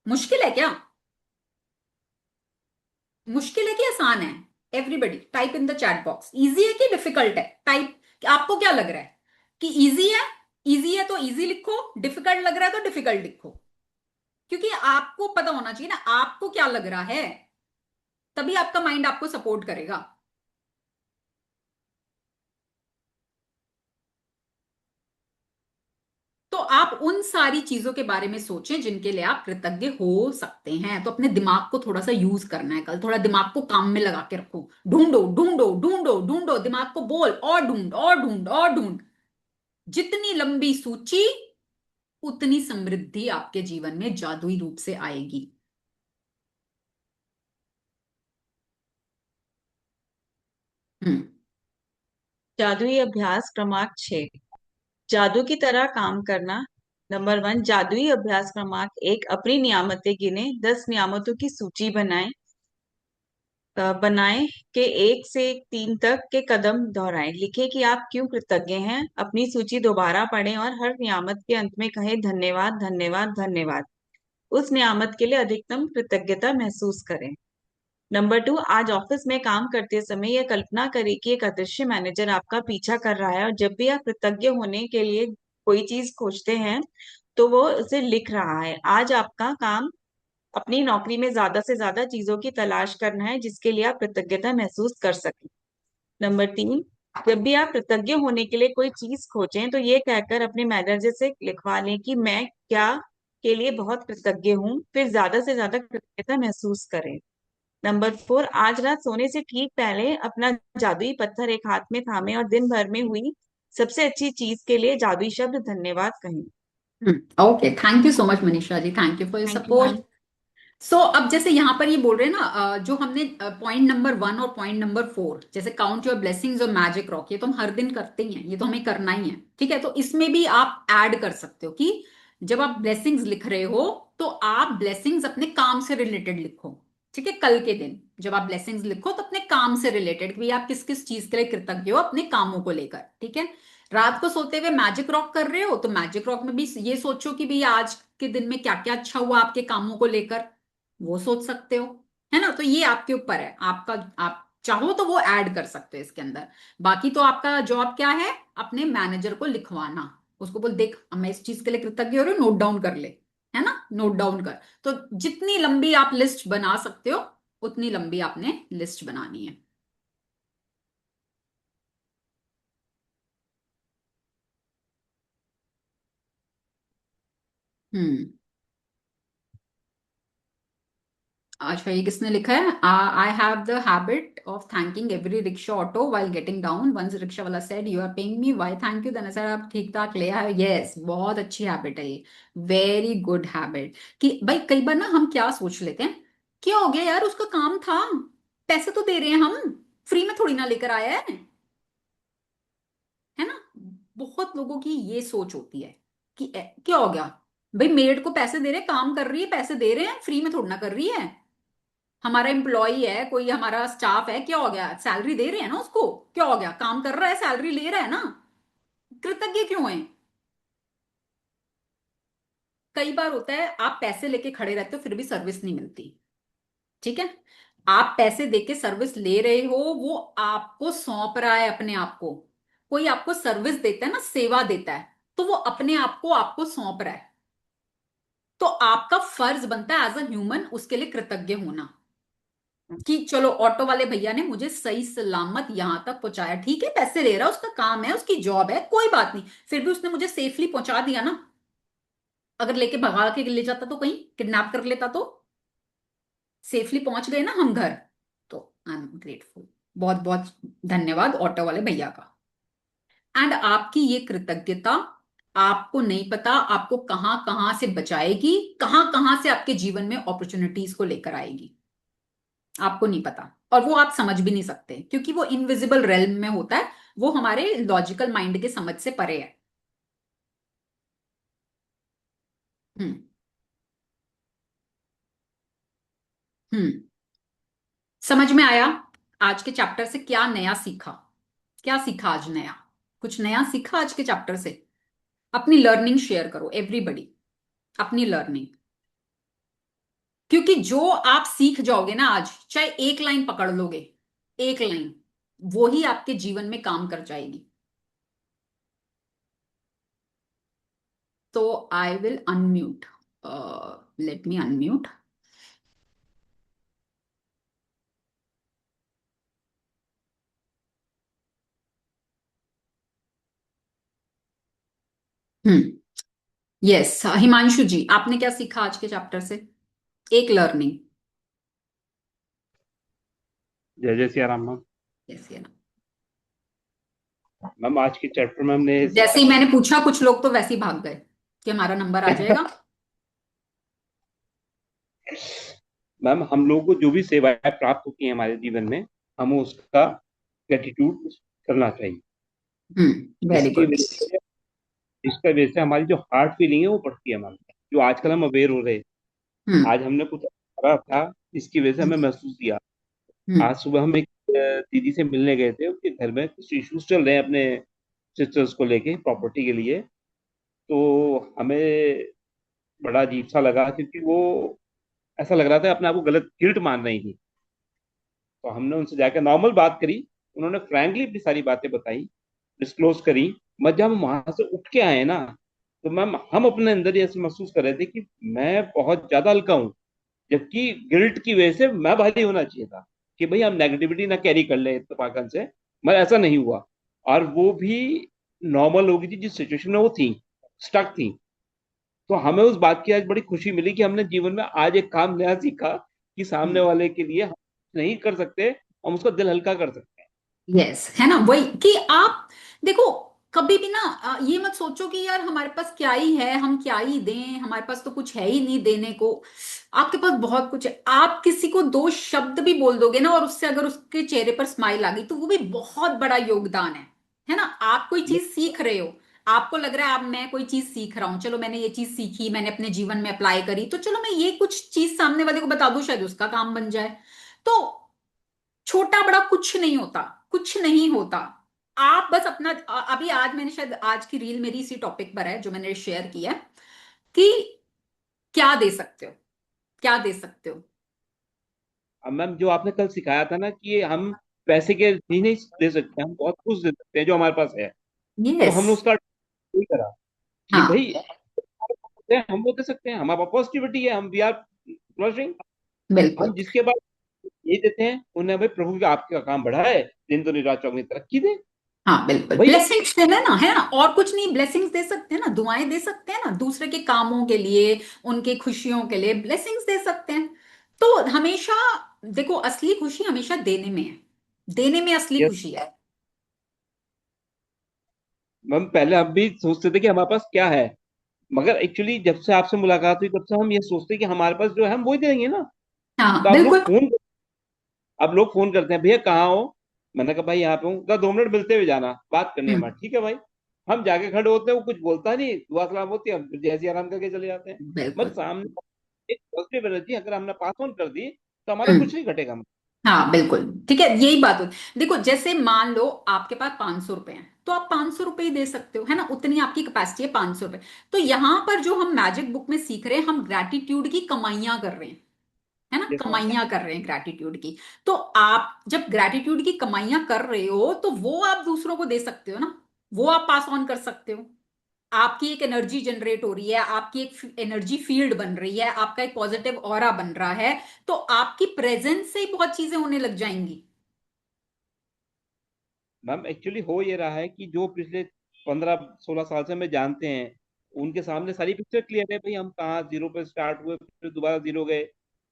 मुश्किल है क्या? मुश्किल है कि आसान है? Everybody type in the chat box, easy है कि डिफिकल्ट है? टाइप। आपको क्या लग रहा है कि इजी है? इजी है तो इजी लिखो, डिफिकल्ट लग रहा है तो डिफिकल्ट लिखो। क्योंकि आपको पता होना चाहिए ना आपको क्या लग रहा है, तभी आपका माइंड आपको सपोर्ट करेगा। तो आप उन सारी चीजों के बारे में सोचें जिनके लिए आप कृतज्ञ हो सकते हैं। तो अपने दिमाग को थोड़ा सा यूज करना है, कल थोड़ा दिमाग को काम में लगा के रखो। ढूंढो ढूंढो ढूंढो ढूंढो, दिमाग को बोल और ढूंढ और ढूंढ और ढूंढ। जितनी लंबी सूची, उतनी समृद्धि आपके जीवन में जादुई रूप से आएगी। हम्म। जादुई अभ्यास क्रमांक 6, जादू की तरह काम करना। नंबर 1, जादुई अभ्यास क्रमांक 1, अपनी नियामतें गिने, 10 नियामतों की सूची बनाएं। बनाएं के 1 से 3 तक के कदम दोहराएं। लिखें कि आप क्यों कृतज्ञ हैं। अपनी सूची दोबारा पढ़ें और हर नियामत के अंत में कहें धन्यवाद धन्यवाद धन्यवाद। उस नियामत के लिए अधिकतम कृतज्ञता महसूस करें। नंबर 2, आज ऑफिस में काम करते समय यह कल्पना करें कि एक अदृश्य मैनेजर आपका पीछा कर रहा है और जब भी आप कृतज्ञ होने के लिए कोई चीज खोजते हैं तो वो उसे लिख रहा है। आज आपका काम अपनी नौकरी में ज्यादा से ज्यादा चीजों की तलाश करना है जिसके लिए आप कृतज्ञता महसूस कर सकें। नंबर 3, जब भी आप कृतज्ञ होने के लिए कोई चीज खोजें तो ये कहकर अपने मैनेजर से लिखवा लें कि मैं क्या के लिए बहुत कृतज्ञ हूँ, फिर ज्यादा से ज्यादा कृतज्ञता महसूस करें। नंबर 4, आज रात सोने से ठीक पहले अपना जादुई पत्थर एक हाथ में थामे और दिन भर में हुई सबसे अच्छी चीज के लिए जादुई शब्द धन्यवाद कहें। Okay, thank you so much Manisha ji, thank you for your thank you support. Ma'am. So अब जैसे यहाँ पर ये बोल रहे हैं ना, जो हमने पॉइंट नंबर 1 और पॉइंट नंबर 4, जैसे काउंट योर ब्लेसिंग्स और मैजिक रॉक, ये तो हम हर दिन करते ही हैं, ये तो हमें करना ही है। ठीक है, तो इसमें भी आप ऐड कर सकते हो कि जब आप ब्लेसिंग्स लिख रहे हो तो आप ब्लेसिंग्स अपने काम से रिलेटेड लिखो। ठीक है, कल के दिन जब आप ब्लेसिंग्स लिखो तो अपने काम से रिलेटेड, कि भाई आप किस किस चीज के लिए कृतज्ञ हो अपने कामों को लेकर। ठीक है, रात को सोते हुए मैजिक रॉक कर रहे हो तो मैजिक रॉक में भी ये सोचो कि भाई आज के दिन में क्या क्या अच्छा हुआ आपके कामों को लेकर, वो सोच सकते हो। है ना, तो ये आपके ऊपर है, आपका, आप चाहो तो वो ऐड कर सकते हो इसके अंदर। बाकी तो आपका जॉब क्या है, अपने मैनेजर को लिखवाना, उसको बोल देख मैं इस चीज के लिए कृतज्ञ हो रही हूँ, नोट डाउन कर ले। है ना, नोट डाउन कर। तो जितनी लंबी आप लिस्ट बना सकते हो उतनी लंबी आपने लिस्ट बनानी है। हम्म। अच्छा, ये किसने लिखा है? I have the habit of thanking every rickshaw auto while getting down, once rickshaw वाला said you are paying me, why thank you, then I said आप ठीक ठाक ले आए। यस, बहुत अच्छी हैबिट है ये, वेरी गुड हैबिट। कि भाई कई बार ना हम क्या सोच लेते हैं, क्या हो गया यार, उसका काम था, पैसे तो दे रहे हैं हम, फ्री में थोड़ी ना लेकर आया है ना। बहुत लोगों की ये सोच होती है कि क्या हो गया, भाई मेड को पैसे दे रहे हैं, काम कर रही है, पैसे दे रहे हैं, फ्री में थोड़ी ना कर रही है। हमारा एम्प्लॉई है, कोई हमारा स्टाफ है, क्या हो गया, सैलरी दे रहे हैं ना उसको, क्या हो गया, काम कर रहा है, सैलरी ले रहा है ना, कृतज्ञ क्यों है? कई बार होता है आप पैसे लेके खड़े रहते हो फिर भी सर्विस नहीं मिलती। ठीक है, आप पैसे देके सर्विस ले रहे हो, वो आपको सौंप रहा है अपने आप को। कोई आपको सर्विस देता है ना, सेवा देता है, तो वो अपने आप को आपको सौंप रहा है। तो आपका फर्ज बनता है एज अ ह्यूमन उसके लिए कृतज्ञ होना, कि चलो ऑटो वाले भैया ने मुझे सही सलामत यहां तक पहुंचाया। ठीक है, पैसे ले रहा है, उसका काम है, उसकी जॉब है, कोई बात नहीं, फिर भी उसने मुझे सेफली पहुंचा दिया ना। अगर लेके भगा के ले जाता तो, कहीं किडनैप कर लेता तो, सेफली पहुंच गए ना हम घर। तो आई एम ग्रेटफुल, बहुत बहुत धन्यवाद ऑटो वाले भैया का। एंड आपकी ये कृतज्ञता, आपको नहीं पता आपको कहां कहां से बचाएगी, कहां कहां से आपके जीवन में अपॉर्चुनिटीज को लेकर आएगी, आपको नहीं पता। और वो आप समझ भी नहीं सकते क्योंकि वो इनविजिबल रेल्म में होता है, वो हमारे लॉजिकल माइंड के समझ से परे है। हम्म। हम्म। समझ में आया? आज के चैप्टर से क्या नया सीखा? क्या सीखा आज नया? कुछ नया सीखा आज के चैप्टर से? अपनी लर्निंग शेयर करो एवरीबडी, अपनी लर्निंग। क्योंकि जो आप सीख जाओगे ना आज, चाहे एक लाइन पकड़ लोगे, एक लाइन, वो ही आपके जीवन में काम कर जाएगी। तो I will unmute, let me unmute. Hmm. Yes, Himanshu ji, आपने क्या सीखा आज के चैप्टर से? एक लर्निंग। जय जय सिया राम मैम। यस या ना? मैम आज के चैप्टर में हमने जैसे सीखा ही मैंने पूछा, कुछ लोग तो वैसे ही भाग गए कि हमारा नंबर आ जाएगा। मैम हम लोगों को जो भी सेवाएं प्राप्त होती हैं हमारे जीवन में, हमें उसका ग्रेटिट्यूड करना चाहिए। वेरी इसकी गुड। वजह से इसका वजह से हमारी जो हार्ट फीलिंग है वो बढ़ती है हमारे साथ। जो आजकल हम अवेयर हो रहे हैं, हम्म। आज हमने कुछ करा था जिसकी वजह से हमें महसूस किया। हम्म। आज सुबह हम एक दीदी से मिलने गए थे, उनके घर में कुछ इश्यूज चल रहे हैं अपने सिस्टर्स को लेके प्रॉपर्टी के लिए। तो हमें बड़ा अजीब सा लगा, क्योंकि वो ऐसा लग रहा था अपने आप को गलत गिल्ट मान रही थी। तो हमने उनसे जाकर नॉर्मल बात करी। उन्होंने फ्रैंकली अपनी सारी बातें बताई, डिस्क्लोज करी। मगर जब हम वहां से उठ के आए ना, तो मैम हम अपने अंदर ही ऐसे महसूस कर रहे थे कि मैं बहुत ज्यादा हल्का हूँ। जबकि गिल्ट की वजह से मैं भारी होना चाहिए था कि भाई हम नेगेटिविटी ना कैरी कर ले इत्तेफाकन से। मगर ऐसा नहीं हुआ। और वो भी नॉर्मल हो गई थी जिस सिचुएशन में वो थी, स्टक थी। तो हमें उस बात की आज बड़ी खुशी मिली कि हमने जीवन में आज एक काम नया सीखा कि सामने हम्म। वाले के लिए हम नहीं कर सकते, हम उसका दिल हल्का कर सकते हैं। यस, है ना? वही कि आप देखो, कभी भी ना ये मत सोचो कि यार हमारे पास क्या ही है, हम क्या ही दें, हमारे पास तो कुछ है ही नहीं देने को। आपके पास बहुत कुछ है। आप किसी को दो शब्द भी बोल दोगे ना, और उससे अगर उसके चेहरे पर स्माइल आ गई, तो वो भी बहुत बड़ा योगदान है ना? आप कोई चीज सीख रहे हो, आपको लग रहा है आप, मैं कोई चीज सीख रहा हूं, चलो मैंने ये चीज सीखी, मैंने अपने जीवन में अप्लाई करी, तो चलो मैं ये कुछ चीज सामने वाले को बता दूं, शायद उसका काम बन जाए। तो छोटा बड़ा कुछ नहीं होता, कुछ नहीं होता। आप बस अपना अभी आज मैंने, शायद आज की रील मेरी इसी टॉपिक पर है जो मैंने शेयर किया है, कि क्या दे सकते हो, क्या दे सकते हो। अब मैम जो आपने कल सिखाया था ना कि ये हम पैसे के नहीं दे सकते, हम बहुत कुछ दे सकते हैं जो हमारे पास है। तो यस। हमने उसका यही करा कि हाँ, भाई हम वो दे सकते हैं, हमारे पास पॉजिटिविटी है, हम वी आर फ्लरिशिंग। बिल्कुल। हम जिसके बाद ये देते हैं उन्हें, भाई प्रभु का आपका काम बढ़ा है, दिन तो रात चौगनी तरक्की दे। हाँ बिल्कुल, भाई ब्लेसिंग्स देना ना, है ना? और कुछ नहीं, ब्लेसिंग्स दे सकते हैं ना, दुआएं दे सकते हैं ना, दूसरे के कामों के लिए, उनके खुशियों के लिए ब्लेसिंग्स दे सकते हैं। तो हमेशा देखो, असली खुशी हमेशा देने में है, देने में असली यस खुशी है। मैम, पहले हम भी सोचते थे कि हमारे पास क्या है, मगर एक्चुअली जब से आपसे मुलाकात हुई तब से हम ये सोचते हैं कि हमारे पास जो है हम वही देंगे ना। हाँ तो बिल्कुल। अब लोग फोन करते हैं, भैया कहाँ हो। मैंने कहा भाई यहाँ पे हूँ। कहा 2 मिनट मिलते हुए जाना, बात करनी है हम्म। हमारी। ठीक है भाई। हम जाके खड़े होते हैं, वो कुछ बोलता नहीं, दुआ सलाम होती है, हम फिर जैसे ही आराम करके चले जाते हैं। मतलब बिल्कुल। सामने एक पॉजिटिव एनर्जी अगर हमने पास ऑन कर दी, तो हमारा हम्म। कुछ नहीं घटेगा। हाँ बिल्कुल, ठीक है, यही बात होती। देखो, जैसे मान लो आपके पास 500 रुपए हैं, तो आप 500 रुपए ही दे सकते हो, है ना? उतनी आपकी कैपेसिटी है, 500 रुपए। तो यहाँ पर जो हम मैजिक बुक में सीख रहे हैं, हम ग्रैटिट्यूड की कमाइयां कर रहे हैं, है ना? Yes ma'am. कमाइयां कर रहे हैं ग्रैटिट्यूड की। तो आप जब ग्रैटिट्यूड की कमाइयां कर रहे हो, तो वो आप दूसरों को दे सकते हो ना, वो आप पास ऑन कर सकते हो। आपकी एक एनर्जी जनरेट हो रही है, आपकी एक एनर्जी फील्ड बन रही है, आपका एक पॉजिटिव ऑरा बन रहा है। तो आपकी प्रेजेंस से ही बहुत चीजें होने लग जाएंगी। मैम एक्चुअली हो ये रहा है कि जो पिछले 15-16 साल से हमें जानते हैं, उनके सामने सारी पिक्चर क्लियर है। भाई हम कहाँ जीरो पे स्टार्ट हुए, फिर दोबारा जीरो गए,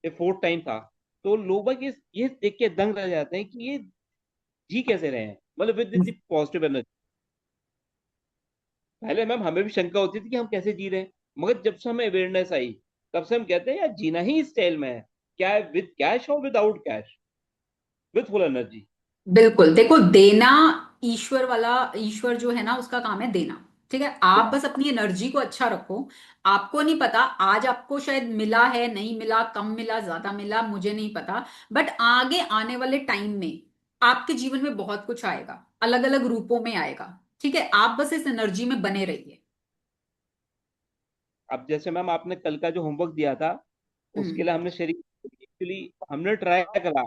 ये फोर्थ टाइम था। तो लोग बाग ये देख के दंग रह जाते हैं कि ये जी कैसे रहे हैं, मतलब विद इतनी पॉजिटिव एनर्जी। पहले मैम हमें भी शंका होती थी कि हम कैसे जी रहे हैं, मगर जब से हमें अवेयरनेस आई, तब से हम कहते हैं यार जीना ही इस स्टाइल में है। क्या है, विद कैश और without cash, with full energy. बिल्कुल, देखो, देना ईश्वर वाला, ईश्वर जो है ना, उसका काम है देना। ठीक है, आप बस अपनी एनर्जी को अच्छा रखो। आपको नहीं पता आज आपको शायद मिला है, नहीं मिला, कम मिला, ज्यादा मिला, मुझे नहीं पता। बट आगे आने वाले टाइम में आपके जीवन में बहुत कुछ आएगा, अलग अलग रूपों में आएगा। ठीक है, आप बस इस एनर्जी में बने रहिए। अब जैसे मैम आपने कल का जो होमवर्क दिया था, उसके हम्म। लिए हमने शेयरिंग, एक्चुअली हमने ट्राई करा,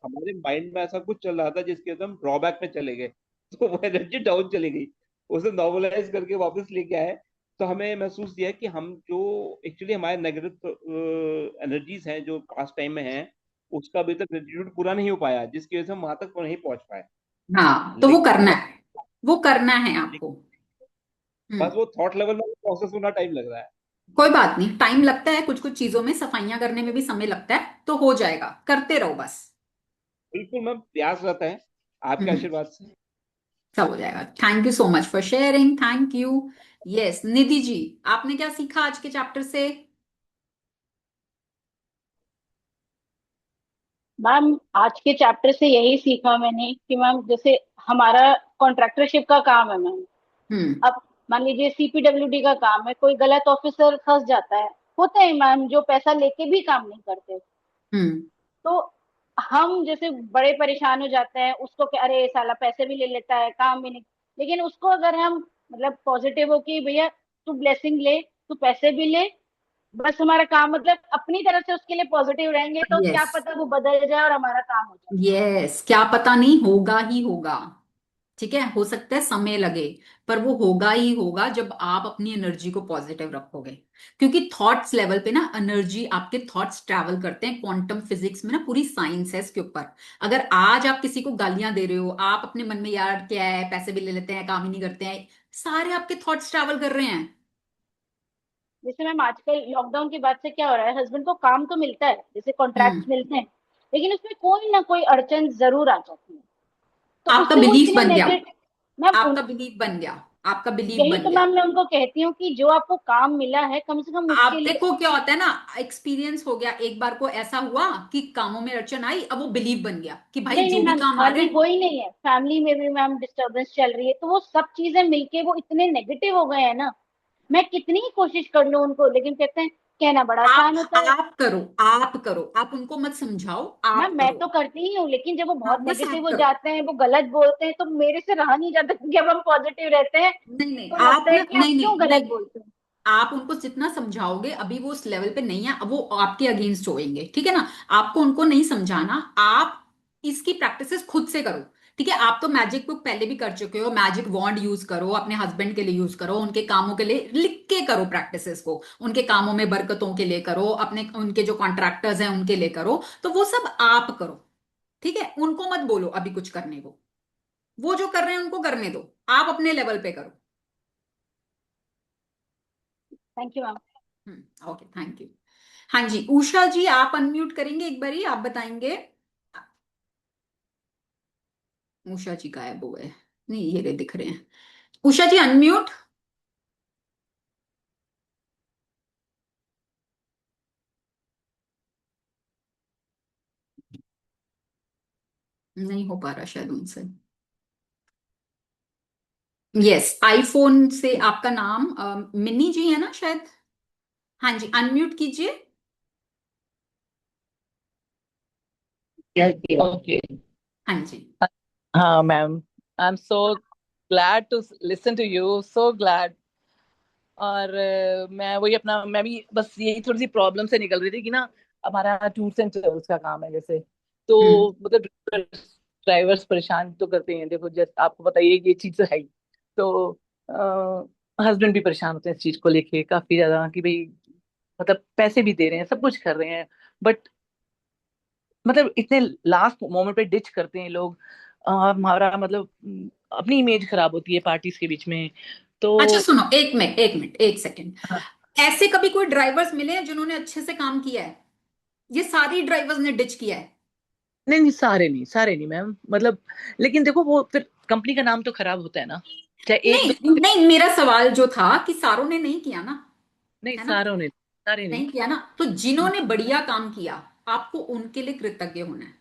हमारे माइंड में ऐसा कुछ चल रहा था जिसके वजह से हम ड्रॉबैक में चले गए तो वो एनर्जी डाउन चली गई। उसे नॉर्मलाइज करके वापस लेके आए, तो हमें महसूस किया कि हम जो एक्चुअली हमारे नेगेटिव एनर्जीज हैं जो पास्ट टाइम में हैं, उसका अभी तक ग्रेटिट्यूड पूरा नहीं हो पाया, जिसकी वजह से हम वहां तक नहीं पहुंच पाए। हाँ, तो वो लेकिन करना अब है, वो करना है आपको। बस हम्म। वो थॉट लेवल में प्रोसेस होना टाइम लग रहा है। कोई बात नहीं, टाइम लगता है कुछ कुछ चीजों में, सफाइयां करने में भी समय लगता है, तो हो जाएगा, करते रहो बस। बिल्कुल मैम, प्रयास रहता है आपके हम्म। आशीर्वाद से। सब हो जाएगा। Thank you so much for sharing, thank you. Yes, Nidhi ji, आपने क्या सीखा आज के चैप्टर से? मैम आज के चैप्टर से यही सीखा मैंने कि मैम जैसे हमारा कॉन्ट्रैक्टरशिप का काम है मैम। हम्म। अब मान लीजिए सीपीडब्ल्यूडी का काम है, कोई गलत ऑफिसर फंस जाता है, होते हैं मैम जो पैसा लेके भी काम नहीं करते। हम्म। तो हम जैसे बड़े परेशान हो जाते हैं उसको कि अरे साला पैसे भी ले लेता है काम भी नहीं। लेकिन उसको अगर हम मतलब पॉजिटिव हो कि भैया तू ब्लेसिंग ले, तू पैसे भी ले, बस हमारा काम मतलब अपनी तरफ से उसके लिए पॉजिटिव रहेंगे तो क्या यस। पता वो बदल जाए और हमारा काम हो जाए। यस, क्या पता नहीं, होगा ही होगा। ठीक है, हो सकता है समय लगे, पर वो होगा ही होगा जब आप अपनी एनर्जी को पॉजिटिव रखोगे। क्योंकि थॉट्स लेवल पे ना एनर्जी, आपके थॉट्स ट्रैवल करते हैं। क्वांटम फिजिक्स में ना पूरी साइंस है इसके ऊपर। अगर आज आप किसी को गालियां दे रहे हो, आप अपने मन में यार क्या है, पैसे भी ले लेते हैं, काम ही नहीं करते हैं, सारे आपके थॉट्स ट्रैवल कर रहे हैं। जैसे मैम आजकल लॉकडाउन के बाद से क्या हो रहा है, हस्बैंड को काम तो मिलता है, जैसे हम्म। कॉन्ट्रैक्ट्स मिलते हैं, लेकिन उसमें कोई ना कोई अड़चन जरूर आ जाती है। तो आपका उससे वो बिलीफ इतने बन गया, नेगेटिव। मैम आपका बिलीफ बन गया, आपका बिलीफ यही बन तो गया। मैम मैं उनको कहती हूँ कि जो आपको काम मिला है कम से कम आप उसके लिए। देखो क्या होता है ना, एक्सपीरियंस हो गया, एक बार को ऐसा हुआ कि कामों में अड़चन आई, अब वो बिलीव बन गया कि भाई नहीं नहीं जो भी मैम, काम आ रहे खाली हैं। वो ही नहीं है, फैमिली में भी मैम डिस्टरबेंस चल रही है, तो वो सब चीजें मिलके वो इतने नेगेटिव हो गए हैं ना। मैं कितनी ही कोशिश कर लूं उनको, लेकिन कहते हैं कहना बड़ा आप आसान होता है। आप करो, आप करो, आप उनको मत समझाओ, मैम आप मैं करो। तो करती ही हूँ, लेकिन जब वो हाँ, बहुत बस नेगेटिव आप हो करो। जाते हैं, वो गलत बोलते हैं, तो मेरे से रहा नहीं जाता क्योंकि अब हम पॉजिटिव रहते हैं। नहीं नहीं, तो आप लगता है ना, कि आप नहीं क्यों नहीं गलत नहीं, बोलते हैं। आप उनको जितना समझाओगे, अभी वो उस लेवल पे नहीं है, अब वो आपके अगेंस्ट होएंगे। ठीक है ना, आपको उनको नहीं समझाना, आप इसकी प्रैक्टिसेस खुद से करो। ठीक है, आप तो मैजिक बुक पहले भी कर चुके हो, मैजिक वॉन्ड यूज करो, अपने हस्बैंड के लिए यूज करो, उनके कामों के लिए लिख के करो प्रैक्टिसेस को, उनके कामों में बरकतों के लिए करो, अपने उनके जो कॉन्ट्रैक्टर्स हैं उनके लिए करो, तो वो सब आप करो। ठीक है, उनको मत बोलो अभी कुछ करने को, वो जो कर रहे हैं उनको करने दो, आप अपने लेवल पे करो। Thank you ma'am. Okay, thank you. हाँ जी, उषा जी, आप अनम्यूट करेंगे एक बारी, आप बताएंगे। उषा जी गायब हो गए, नहीं ये रहे, दिख रहे हैं। उषा जी अनम्यूट। नहीं हो पा रहा शायद उनसे। यस, आईफोन से आपका नाम मिनी जी है ना शायद। हाँ जी, अनम्यूट कीजिए। Okay. हाँ जी। Ma'am, I'm so glad to listen to you. So glad. और मैं वही अपना मैं भी बस यही थोड़ी सी प्रॉब्लम से निकल रही थी कि ना हमारा टूर्स एंड ट्रेवल्स का काम है जैसे, हम्म। तो मतलब ड्राइवर्स परेशान तो करते हैं, देखो जैसे आपको बताइए कि ये चीज तो है ही। तो हस्बैंड भी परेशान होते हैं इस चीज को लेके काफी ज्यादा कि भाई मतलब पैसे भी दे रहे हैं, सब कुछ कर रहे हैं, बट मतलब इतने लास्ट मोमेंट पे डिच करते हैं लोग। हमारा मतलब अपनी इमेज खराब होती है पार्टीज के बीच में। तो अच्छा सुनो, एक मिनट एक मिनट एक सेकंड। हाँ, ऐसे कभी कोई ड्राइवर्स मिले हैं जिन्होंने अच्छे से काम किया है? ये सारी ड्राइवर्स ने डिच किया है? नहीं नहीं, सारे नहीं मैम, मतलब लेकिन देखो वो फिर कंपनी का नाम तो खराब होता है ना, चाहे एक दो। नहीं नहीं, मेरा सवाल जो था कि सारों ने नहीं किया ना, नहीं है ना? सारों ने, सारे नहीं। नहीं किया ना, तो जिन्होंने बढ़िया काम किया, आपको उनके लिए कृतज्ञ होना है।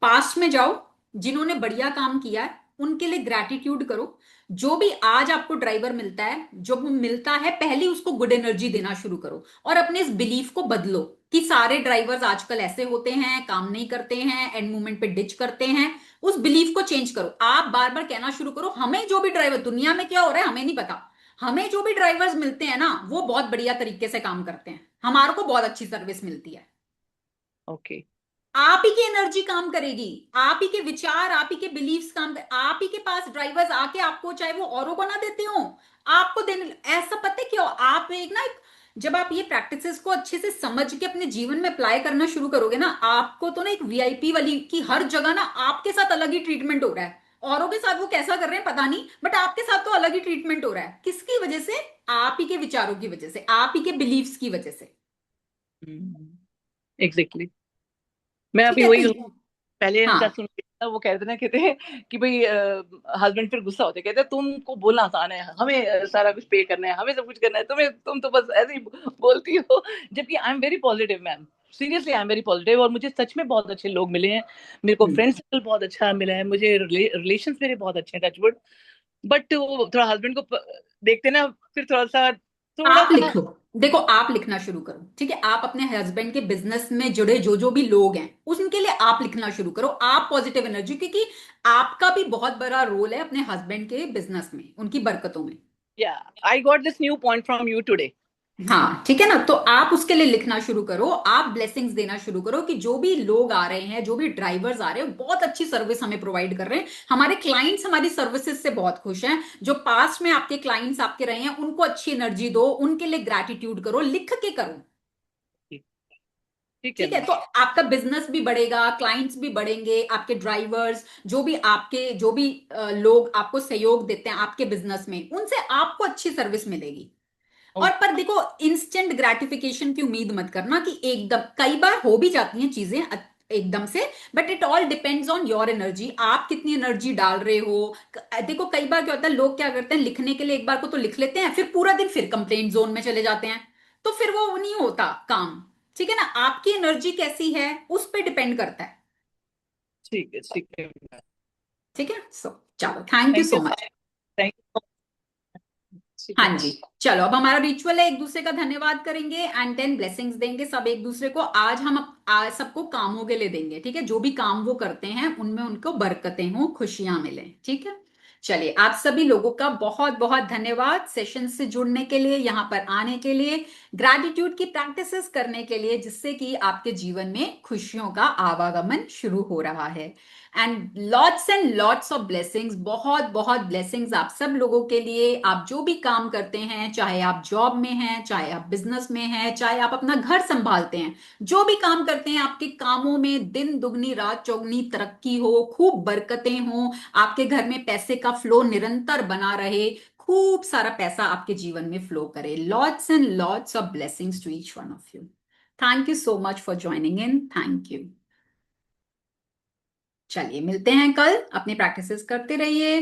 पास्ट में जाओ, जिन्होंने बढ़िया काम किया है, उनके लिए ग्रैटिट्यूड करो। जो भी आज आपको ड्राइवर मिलता है, जो मिलता है, पहले उसको गुड एनर्जी देना शुरू करो और अपने इस बिलीफ को बदलो कि सारे ड्राइवर्स आजकल ऐसे होते हैं, काम नहीं करते हैं, एंड मोमेंट पे डिच करते हैं। उस बिलीफ को चेंज करो। आप बार बार कहना शुरू करो, हमें जो भी ड्राइवर, दुनिया में क्या हो रहा है हमें नहीं पता, हमें जो भी ड्राइवर्स मिलते हैं ना वो बहुत बढ़िया तरीके से काम करते हैं, हमारे को बहुत अच्छी सर्विस मिलती है। ओके। आप ही की एनर्जी काम करेगी, आप ही के विचार, आप ही के बिलीव्स काम कर, आप ही के पास ड्राइवर्स आके आपको, चाहे वो औरों को ना देते हो, आपको देने। ऐसा पता है क्यों? आप एक ना जब आप ये प्रैक्टिसेस को अच्छे से समझ के अपने जीवन में अप्लाई करना शुरू करोगे ना, आपको तो ना एक वीआईपी वाली की हर जगह ना आपके साथ अलग ही ट्रीटमेंट हो रहा है। औरों के साथ वो कैसा कर रहे हैं पता नहीं, बट आपके साथ तो अलग ही ट्रीटमेंट हो रहा है। किसकी वजह से? आप ही के विचारों की वजह से, आप ही के बिलीव्स की वजह से। एग्जैक्टली। मैं ठीक अभी है, वही तो पहले हाँ, इनका सुन के ना, वो कहते ना, कहते हैं कि भाई हस्बैंड फिर गुस्सा होते, कहते हैं तुमको बोलना आसान है, हमें सारा कुछ पे करना है, हमें सब कुछ करना है, तुम तो बस ऐसे ही बोलती हो। जबकि I am very positive ma'am, seriously I am very positive, और मुझे सच में बहुत अच्छे लोग मिले हैं, मेरे को फ्रेंड सर्कल बहुत अच्छा मिला है, मुझे रिलेशन मेरे बहुत अच्छे हैं, टचवुड। बट वो थोड़ा हस्बैंड को देखते ना, फिर थोड़ा आप सा। लिखो। देखो, आप लिखना शुरू करो, ठीक है? आप अपने हस्बैंड के बिजनेस में जुड़े जो जो भी लोग हैं उनके लिए आप लिखना शुरू करो, आप पॉजिटिव एनर्जी, क्योंकि आपका भी बहुत बड़ा रोल है अपने हस्बैंड के बिजनेस में, उनकी बरकतों में। या I got this new point from you today. हाँ, ठीक है ना? तो आप उसके लिए लिखना शुरू करो, आप ब्लेसिंग्स देना शुरू करो कि जो भी लोग आ रहे हैं, जो भी ड्राइवर्स आ रहे हैं, बहुत अच्छी सर्विस हमें प्रोवाइड कर रहे हैं, हमारे क्लाइंट्स हमारी सर्विसेज से बहुत खुश हैं, जो पास्ट में आपके क्लाइंट्स आपके रहे हैं उनको अच्छी एनर्जी दो, उनके लिए ग्रैटिट्यूड करो, लिख के करो। ठीक है ठीक है, मैम। तो आपका बिजनेस भी बढ़ेगा, क्लाइंट्स भी बढ़ेंगे, आपके ड्राइवर्स, जो भी आपके, जो भी लोग आपको सहयोग देते हैं आपके बिजनेस में, उनसे आपको अच्छी सर्विस मिलेगी। और पर देखो, इंस्टेंट ग्रेटिफिकेशन की उम्मीद मत करना कि एकदम, कई बार हो भी जाती हैं चीजें एकदम से, but it all depends on your energy, आप कितनी एनर्जी डाल रहे हो। देखो, कई बार क्या होता है, लोग क्या करते हैं, लिखने के लिए एक बार को तो लिख लेते हैं, फिर पूरा दिन फिर कंप्लेंट जोन में चले जाते हैं, तो फिर वो नहीं होता काम। ठीक है ना? आपकी एनर्जी कैसी है उस पर डिपेंड करता है। ठीक है। ठीक है, सो चलो, thank you thank you so so much. Much. Thank you. ठीक है हाँ मैम। जी, चलो, अब हमारा रिचुअल है, एक दूसरे का धन्यवाद करेंगे एंड देन ब्लेसिंग्स देंगे सब एक दूसरे को। आज हम आज सबको कामों के लिए देंगे, ठीक है? जो भी काम वो करते हैं उनमें उनको बरकतें हों, खुशियां मिलें, ठीक है? चलिए, आप सभी लोगों का बहुत बहुत धन्यवाद सेशन से जुड़ने के लिए, यहाँ पर आने के लिए, ग्रैटिट्यूड की प्रैक्टिसेस करने के लिए, जिससे कि आपके जीवन में खुशियों का आवागमन शुरू हो रहा है। एंड लॉट्स ऑफ ब्लेसिंग्स, बहुत बहुत ब्लेसिंग्स आप सब लोगों के लिए। आप जो भी काम करते हैं, चाहे आप जॉब में हैं, चाहे आप बिजनेस में हैं, चाहे आप अपना घर संभालते हैं, जो भी काम करते हैं, आपके कामों में दिन दुगनी रात चौगनी तरक्की हो, खूब बरकतें हो, आपके घर में पैसे का फ्लो निरंतर बना रहे, खूब सारा पैसा आपके जीवन में फ्लो करे। Lots and lots of blessings to each one of you. Thank you so much for joining in, thank you. चलिए, मिलते हैं कल, अपनी प्रैक्टिसेस करते रहिए।